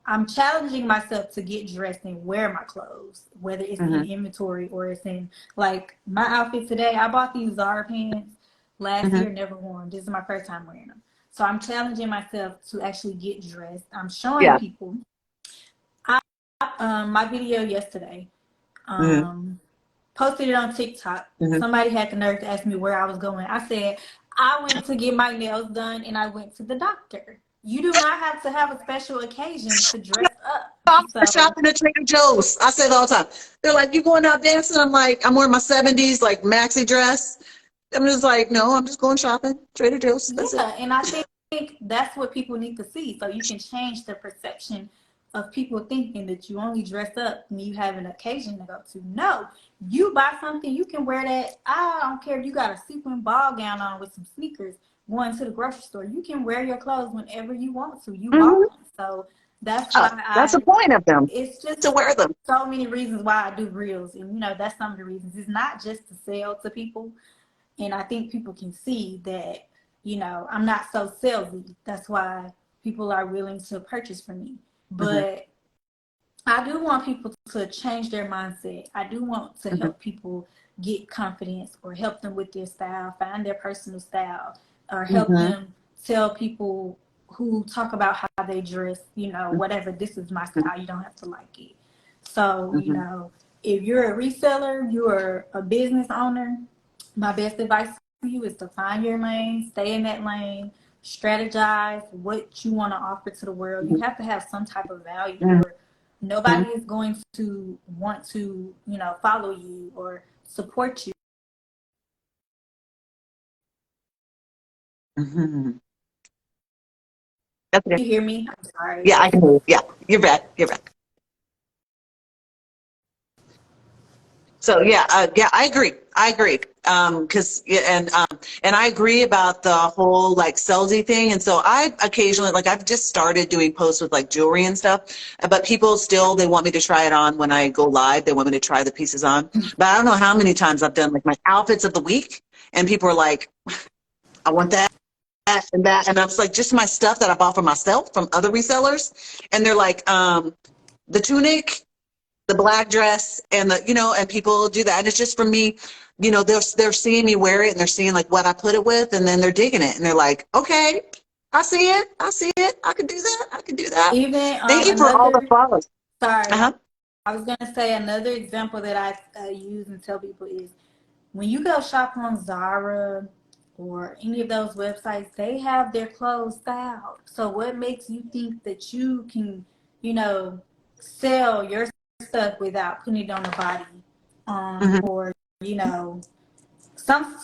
I'm challenging myself to get dressed and wear my clothes, whether it's in Hmm. inventory or it's in like my outfit today. I bought these Zara pants last Hmm. year, never worn. This is my first time wearing them. So I'm challenging myself to actually get dressed. I'm showing Yeah. people. My video yesterday. Hmm. Um, Posted it on TikTok. Hmm. Somebody had the nerve to ask me where I was going. I said, I went to get my nails done and I went to the doctor. You do not have to have a special occasion to dress up. For So, shopping at Trader Joe's. I say it all the time. They're like, you going out dancing? I'm like, I'm wearing my 70s like maxi dress. I'm just like, no, I'm just going shopping. Trader Joe's. That's it. yeah, and I think that's what people need to see. So you can change the perception of people thinking that you only dress up when you have an occasion to go to. No, you buy something, you can wear that. I don't care if you got a sequin ball gown on with some sneakers going to the grocery store. You can wear your clothes whenever you want to. You bought Hmm. them. So That's Yeah, why that's the point of them, it's just to wear them. so many reasons why I do reels. And, that's some of the reasons. It's not just to sell to people. And I think people can see that, I'm not so salesy. That's why people are willing to purchase from me. Hmm. But I do want people to change their mindset. I do want to Hmm. help people get confidence or help them with their style, find their personal style, or help Hmm. them tell people who talk about how they dress, whatever, this is my style. You don't have to like it. So, Hmm. if you're a reseller, you're a business owner, my best advice for you is to find your lane, stay in that lane, strategize what you want to offer to the world. You have to have some type of value, Hmm. or nobody is going to want to, follow you or support you. Hmm. That's good. You hear me? I'm sorry. Yeah, I can hear you. Yeah, you're back. You're back. So yeah, yeah, I agree. I agree. Cause yeah, and I agree about the whole like salesy thing. And so I occasionally, like I've just started doing posts with like jewelry and stuff, but people still, they want me to try it on when I go live. They want me to try the pieces on, but I don't know how many times I've done like my outfits of the week and people are like, I want that and that. And I was like, just my stuff that I bought for myself from other resellers. And they're like, the tunic, the black dress, and and people do that. And it's just for me, they're seeing me wear it and they're seeing like what I put it with, and then they're digging it and they're like, okay, I see it, I see it, I can do that, I can do that. Even Thank you for all the another, follows. sorry, Uh-huh. I was going to say another example that I use and tell people is when you go shop on Zara or any of those websites, they have their clothes styled. So what makes you think that you can, sell your stuff without putting it on the body? Hmm. Or, you know, some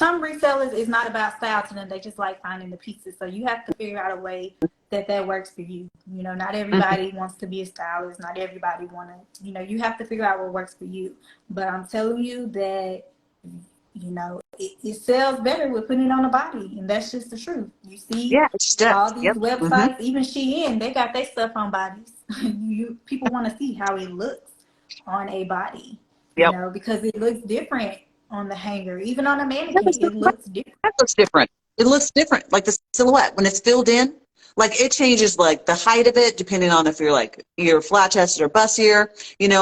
resellers is not about style to them. They just like finding the pieces. So you have to figure out a way that works for you. Not Hmm. everybody wants to be a stylist. Not everybody want to. You have to figure out what works for you. But I'm telling you that it sells better with putting it on the body, and that's just the truth. You see Yeah, it's just, all these yep. Hmm. websites, even Shein, they got their stuff on bodies. People want to see how it looks on a body, Yep. because it looks different on the hanger, even on a mannequin. It looks different. That looks different. It looks different. Like the silhouette, when it's filled in, like it changes like the height of it depending on if you're flat chested or bustier.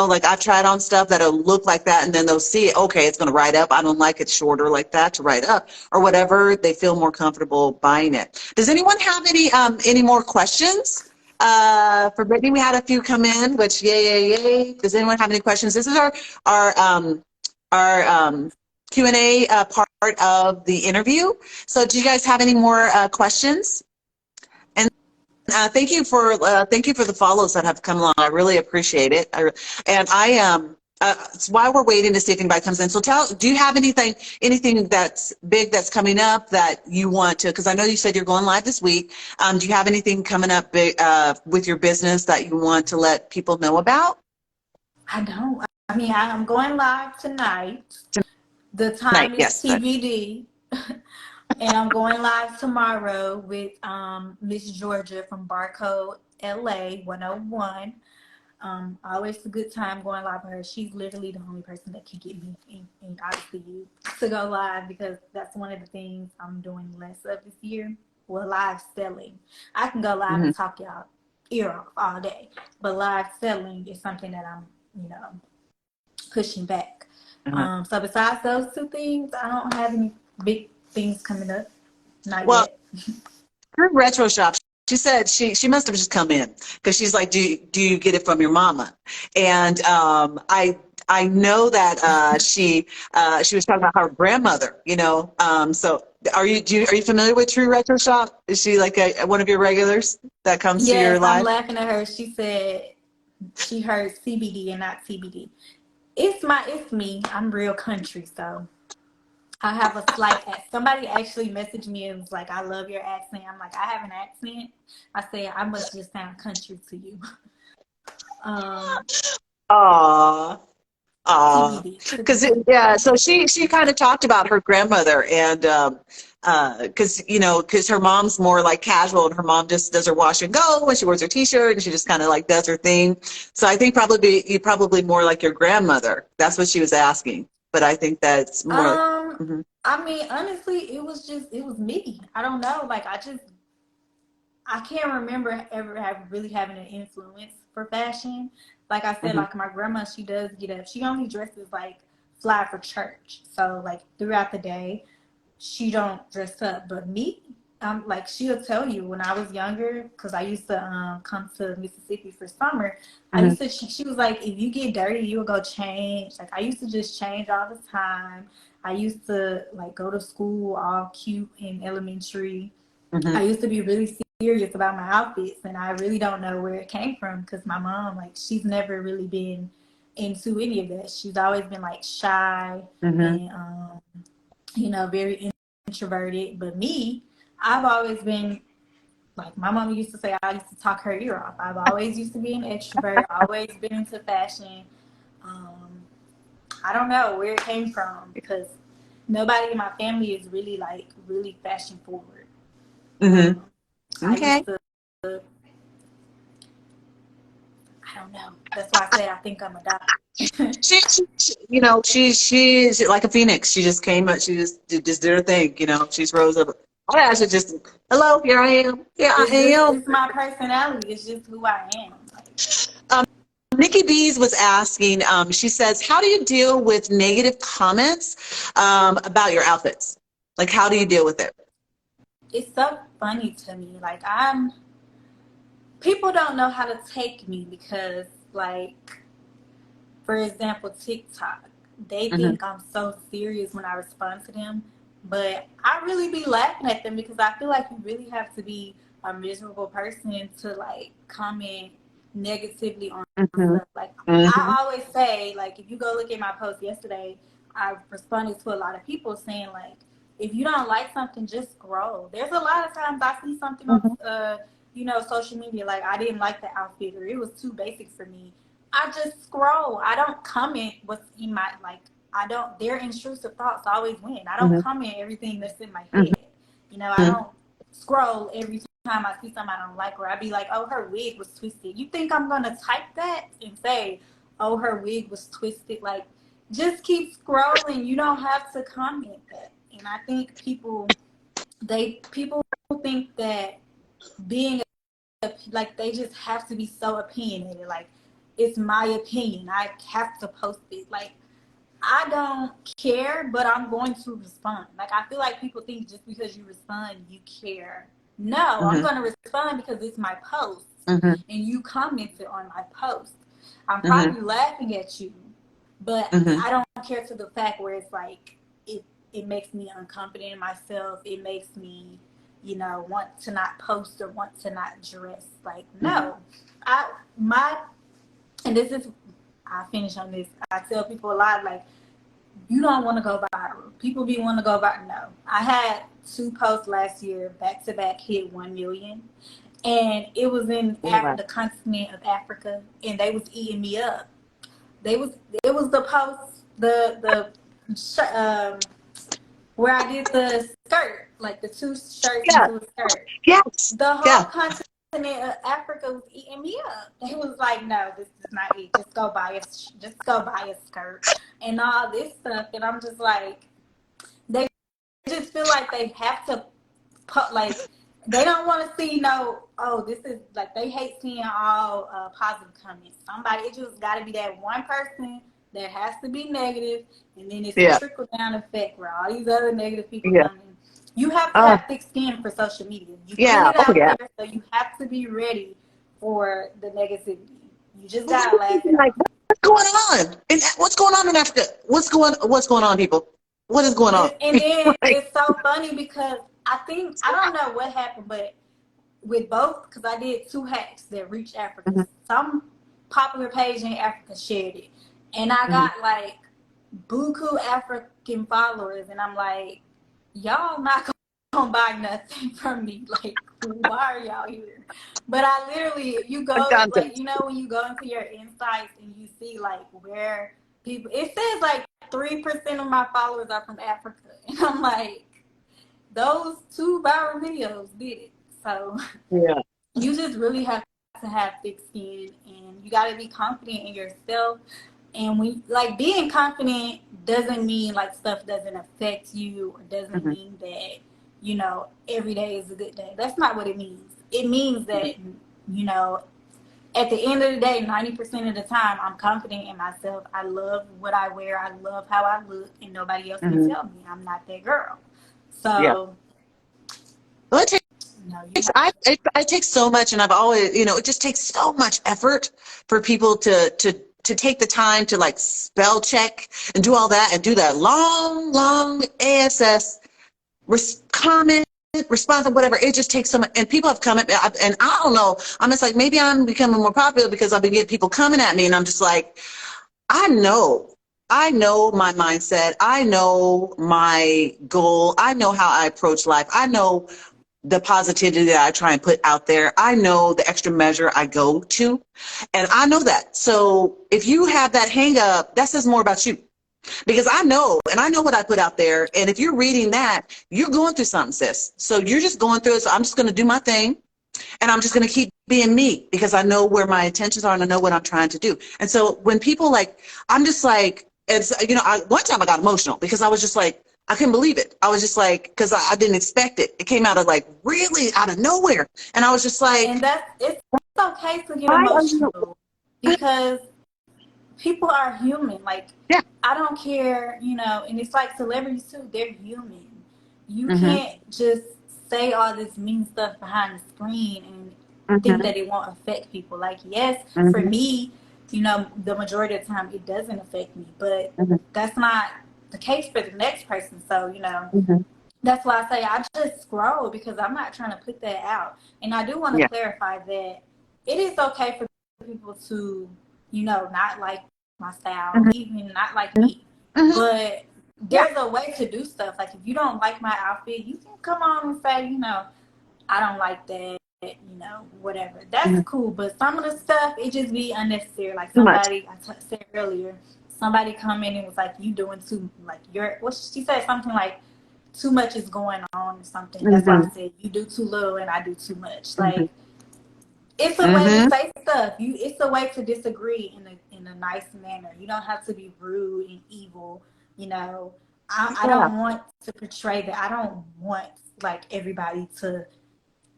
Like I've tried on stuff that'll look like that and then they'll see, okay, it's gonna ride up. I don't like it shorter like that to ride up or whatever. They feel more comfortable buying it. Does anyone have any more questions? For Brittany, we had a few come in, which yay, yay, yay. Does anyone have any questions? This is our Q&A part of the interview. So do you guys have any more questions? And thank you for the follows that have come along. I really appreciate it. It's while we're waiting to see if anybody comes in. So do you have anything that's big that's coming up that you want to? Because I know you said you're going live this week. Do you have anything coming up big with your business that you want to let people know about? I don't. I mean, I'm going live tonight. The Tonight, time is yes. TBD. And I'm going live tomorrow with Miss Georgia from Barcode LA 101. Always a good time going live with her. She's literally the only person that can get me and obviously you to go live, because that's one of the things I'm doing less of this year. Well, live selling. I can go live Mm-hmm. and talk y'all ear off all day, but live selling is something that I'm, pushing back. Uh-huh. So besides those two things, I don't have any big things coming up. Not Well, yet. her retro shop, she said she must have just come in because she's like, do you get it from your mama? And I know that she was talking about her grandmother, so are you familiar with True Retro Shop? Is she like one of your regulars that comes to your Yes, I'm live? laughing at her. She said she heard CBD and not CBD. It's me. I'm real country, so I have a slight accent. Somebody actually messaged me and was like, "I love your accent." I'm like, "I have an accent." I said, "I must just sound country to you." Um, Aw, aw. be. Because yeah, so she kind of talked about her grandmother and because because her mom's more like casual and her mom just does her wash and go when she wears her t-shirt and she just kind of like does her thing. So I think probably more like your grandmother. That's what she was asking. But I think that's more. Um, Mhm. I mean, honestly, it was me. I don't know. Like, I can't remember ever really having an influence for fashion. Like I said, Mhm. like my grandma, she does get up. She only dresses like fly for church. So like throughout the day, she don't dress up. But me, like she'll tell you when I was younger, because I used to come to Mississippi for summer. I Mhm. used to. She was like, if you get dirty, you'll go change. Like I used to just change all the time. I used to like go to school all cute in elementary. I Mhm. used to be really serious about my outfits, and I really don't know where it came from because my mom, like, she's never really been into any of that. She's always been like shy Mhm. and, very introverted. But me, I've always been like my mom used to say, I used to talk her ear off. I've always used to be an extrovert, always been into fashion. Um, I don't know where it came from because nobody in my family is really like really fashion forward. Mhm. Um, I Okay. used to, I don't know. That's why I said I think I'm adopted. She's like a phoenix. She just came up. She just did her thing. She's rose up. I should just hello. Here I am. Here I am. It's my personality. It's just who I am. Like, Um, Nikki Bees was asking. She says, "How do you deal with negative comments about your outfits? Like, how do you deal with it?" it's so funny to me. Like people don't know how to take me because, like, for example, TikTok, they Mhm. think I'm so serious when I respond to them, but I really be laughing at them because I feel like you really have to be a miserable person to like comment negatively on Mhm. stuff. Like Mhm. I always say, like if you go look at my post yesterday, I responded to a lot of people saying like, if you don't like something, just scroll. There's a lot of times I see something on Mhm. social media like I didn't like the outfit or it was too basic for me. I just scroll. I don't comment what's in my like. I don't. Their intrusive thoughts always win. I don't Mhm. comment everything that's in my Mhm. head. I don't scroll every time I see something I don't like, or I be like, "Oh, her wig was twisted." You think I'm gonna type that and say, "Oh, her wig was twisted"? Like, just keep scrolling. You don't have to comment that. And I think people think that being like they just have to be so opinionated. Like it's my opinion. I have to post it. Like I don't care, but I'm going to respond. Like I feel like people think just because you respond, you care. No, I'm Mhm. going to respond because it's my post, Mhm. and you commented on my post. I'm Mhm. probably laughing at you, but Mhm. I don't care to the fact where it's like it makes me unconfident in myself. It makes me, want to not post or want to not dress. Like Mhm. no, I my and this is I finish on this. I tell people a lot like you don't want to go viral. People be want to go viral. No, I had two posts last year back to back hit 1 million, and it was in Wow. the continent of Africa, and they was eating me up. They was it was the post where I did the skirt, like the two shirts Yeah. into a skirt. Yes. The whole Yeah. continent of Africa was eating me up. They was like, "No, this is not it. Just go buy a skirt and all this stuff." And I'm just like, they just feel like they have to put like they don't want to see no. Oh, this is like they hate seeing all positive comments. Somebody it just got to be that one person that has to be negative, and then it's a Yeah. trickle down effect where all these other negative people Yeah. come in. You have to Oh, have thick skin for social media. You put yeah. it Oh, out yeah. there, so you have to be ready for the negativity. You just Well, gotta laugh it like, off. what's going on? What's going on in Africa? What's going on, people? What is going on? And then Like, it's so funny because I don't know what happened, but with both, because I did two hacks that reached Africa. mhm. Some popular page in Africa shared it, and I Mhm. got like buku African followers, and I'm like, y'all not gonna buy nothing from me. Like, why are y'all here? But I literally, if you The go, like, content. when you go into your insights and you see like where people, it says like 3% of my followers are from Africa. And I'm like, those 2 viral videos did it. So Yeah. you just really have to have thick skin, and you got to be confident in yourself. And we like being confident doesn't mean like stuff doesn't affect you, or doesn't Hmm. mean that, you know, every day is a good day. That's not what it means. It means that, you know, at the end of the day, 90% of the time, I'm confident in myself. I love what I wear. I love how I look, and nobody else can Hmm. tell me I'm not that girl. Yeah. So, Well, it takes, no, you have I, to. it takes so much, and I've always, you know, it just takes so much effort for people to take the time to like spell check and do all that and do that long ASS comment, response, or whatever. It just takes so much. And people have come at me, and I don't know. I'm just like, maybe I'm becoming more popular because I've been getting people coming at me, and I'm just like, I know. I know my mindset. I know my goal. I know how I approach life. I know the positivity that I try and put out there. I know the extra measure I go to, and I know that. So if you have that hang up, that says more about you, because I know, and I know what I put out there. And if you're reading that, you're going through something, sis. So you're just going through it. So I'm just going to do my thing, and I'm just going to keep being me, because I know where my intentions are and I know what I'm trying to do. And so when people like, I'm just like, it's, you know, one time I got emotional because I was just like, I couldn't believe it. I was just like, because I didn't expect it. It came out of like really out of nowhere. And I was just And like, it's okay to get why are you? emotional, because people are human. Like, Yeah. I don't care, you know, and it's like celebrities too, they're human. You Mm-hmm. can't just say all this mean stuff behind the screen and think Mm-hmm. that it won't affect people. Like, yes, for Mm-hmm. me, you know, the majority of the time it doesn't affect me, but Mm-hmm. that's not the case for the next person. So, you know, Mm-hmm. that's why I say I just scroll, because I'm not trying to put that out. And I do want to Yeah. clarify that it is okay for people to, you know, not like my style, Mm-hmm. even not like me. Mm-hmm. But Yeah. there's a way to do stuff. Like, if you don't like my outfit, you can come on and say, you know, I don't like that, you know, whatever. That's Mm-hmm. cool. But some of the stuff, it just be unnecessary. Like Too much. somebody, said earlier, somebody come in and was like, you doing too, like, you're, what she said, something like, too much is going on or something. That's why Mm-hmm. I said you do too little and I do too much. Mm-hmm. Like, it's a way to Mm-hmm. say stuff. It's a way to disagree in a nice manner. You don't have to be rude and evil. You know, I Yeah. don't want to portray that. I don't want like everybody to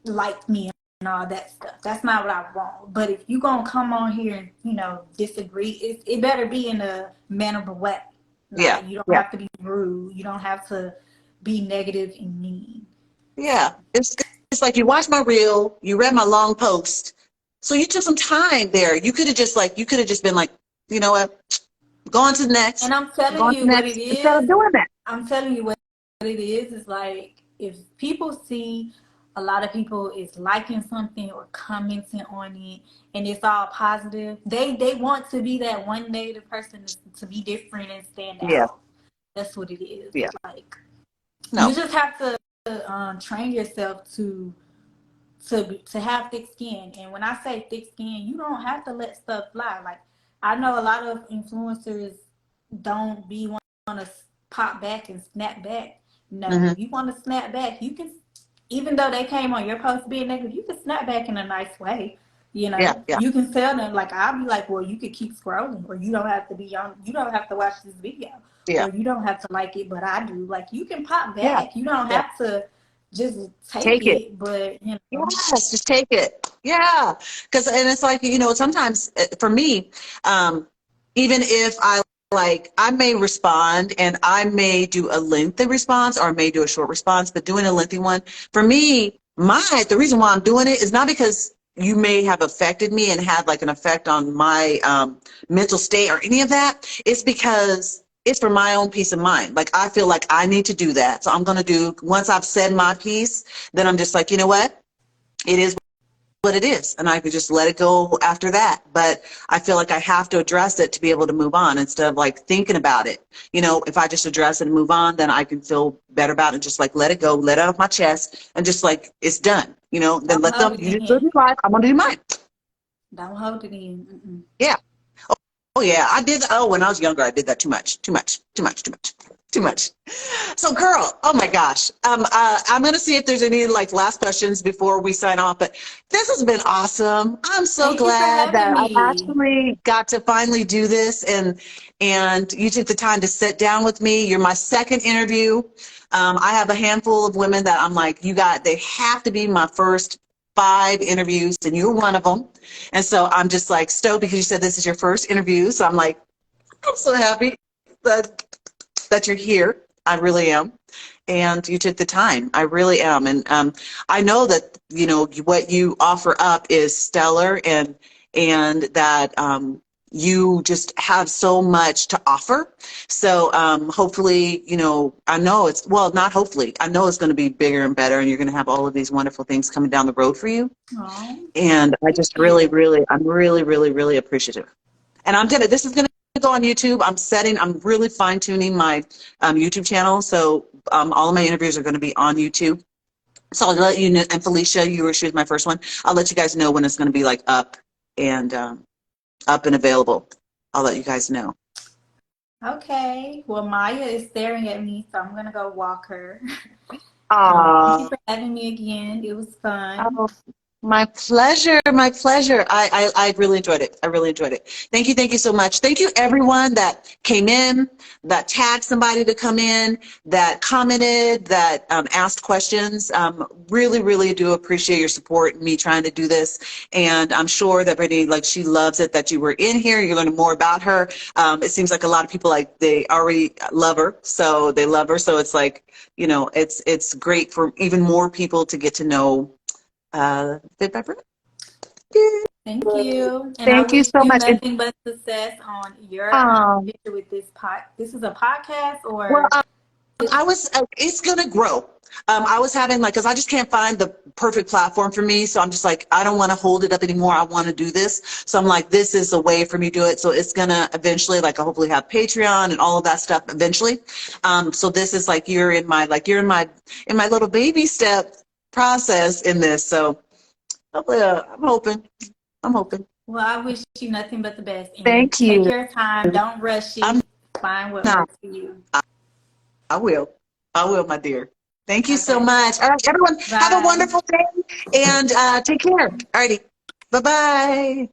like me and all that stuff. That's not what I want. But if you gonna come on here and, you know, disagree, it better be in a mannerable way. Yeah. Like, you don't Yeah. have to be rude. You don't have to be negative and mean. Yeah. It's like you watched my reel, you read my long post. So you took some time there. You could have just been like, you know what, going to the And next, I'm telling going to you the what it next, instead of is. doing that. I'm telling you what it is like, if people see a lot of people is liking something or commenting on it and it's all positive, they want to be that one negative person to be different and stand Yeah. out. That's what it is. Yeah. Like, you No. just have to train yourself to have thick skin. And when I say thick skin, you don't have to let stuff fly. Like, I know a lot of influencers don't be want to pop back and snap back. No, Mm-hmm. if you want to snap back, you can. Even though they came on your post being negative, you can snap back in a nice way. You Yeah. know, Yeah. you can tell them, like, I'll be like, well, you could keep scrolling, or you don't have to be on. You don't have to watch this video, Yeah. or you don't have to like it, but I do. Like, you can pop Yeah. back. You don't Yeah. have to just take Take it. it, but you know. Yes, just take it. Yeah. Because, and it's like, you know, sometimes for me, um, even if I like, I may respond and I may do a lengthy response or I may do a short response, but doing a lengthy one, for me, the reason why I'm doing it is not because you may have affected me and had like an effect on my mental state or any of that. It's because it's for my own peace of mind. Like, I feel like I need to do that. So I'm going to do, once I've said my piece, then I'm just like, you know what? It is what it is, and I could just let it go after that. But I feel like I have to address it to be able to move on, instead of like thinking about it. You know, if I just address it and move on, then I can feel better about it, and just like let it go, let it off my chest, and just like it's done. You know, then Don't let hold them, it you just live in. your life, I'm gonna do mine. Don't hold it in. Mm-mm. Yeah. Oh yeah, I did. Oh, when I was younger, I did that too much, too much, too much, too much, too much. So, girl, oh my gosh, I'm gonna see if there's any like last questions before we sign off. But this has been awesome. I'm so Thank you for glad having that I me. actually got to finally do this, and you took the time to sit down with me. You're my second interview. I have a handful of women that I'm like, they have to be my first 5 interviews, and you're one of them. And so I'm just like stoked because you said this is your first interview. So I'm like, I'm so happy that you're here. I really am. And you took the time. I really am. And I know that, what you offer up is stellar, and that you just have so much to offer. So hopefully, I know well, not hopefully, I know it's going to be bigger and better, and you're going to have all of these wonderful things coming down the road for you. Oh, And I thank just you. I'm really, really, really appreciative. And this is going to go on YouTube. I'm really fine tuning my YouTube channel. So all of my interviews are going to be on YouTube. So I'll let you know. And Felicia, she was my first one. I'll let you guys know when it's going to be like and up and available. I'll let you guys know. Okay. Well, Maya is staring at me, so I'm gonna go walk her. Thank you Aww. for having me again. It was fun. My pleasure. My pleasure. I really enjoyed it. I really enjoyed it. Thank you so much. Thank you, everyone that came in, that tagged somebody to come in, that commented, that asked questions. Really, really do appreciate your support in me trying to do this. And I'm sure that Brittany, like, she loves it that you were in here. You're learning more about her. It seems like a lot of people, like, they already love her. So they love her. So it's like, it's great for even more people to get to know Fit by Brittany. Thank you, and I Thank you wish so you much. nothing but success on your Um, future with this pod. This is a podcast, well, or it's going to grow. I was having because I just can't find the perfect platform for me. So I'm just like, I don't want to hold it up anymore. I want to do this. So I'm like, this is a way for me to do it. So it's going to eventually, like, I hopefully have Patreon and all of that stuff eventually. So this is like, you're in my little baby step process in this. So hopefully, I'm hoping. well, I wish you nothing but the best. And Thank take you. your time. Don't rush I'm it. Find what not. works for you. I will. I will, my dear. Thank you so Okay. much. All right, everyone, have a Bye. wonderful day and take care. All righty. Bye-bye.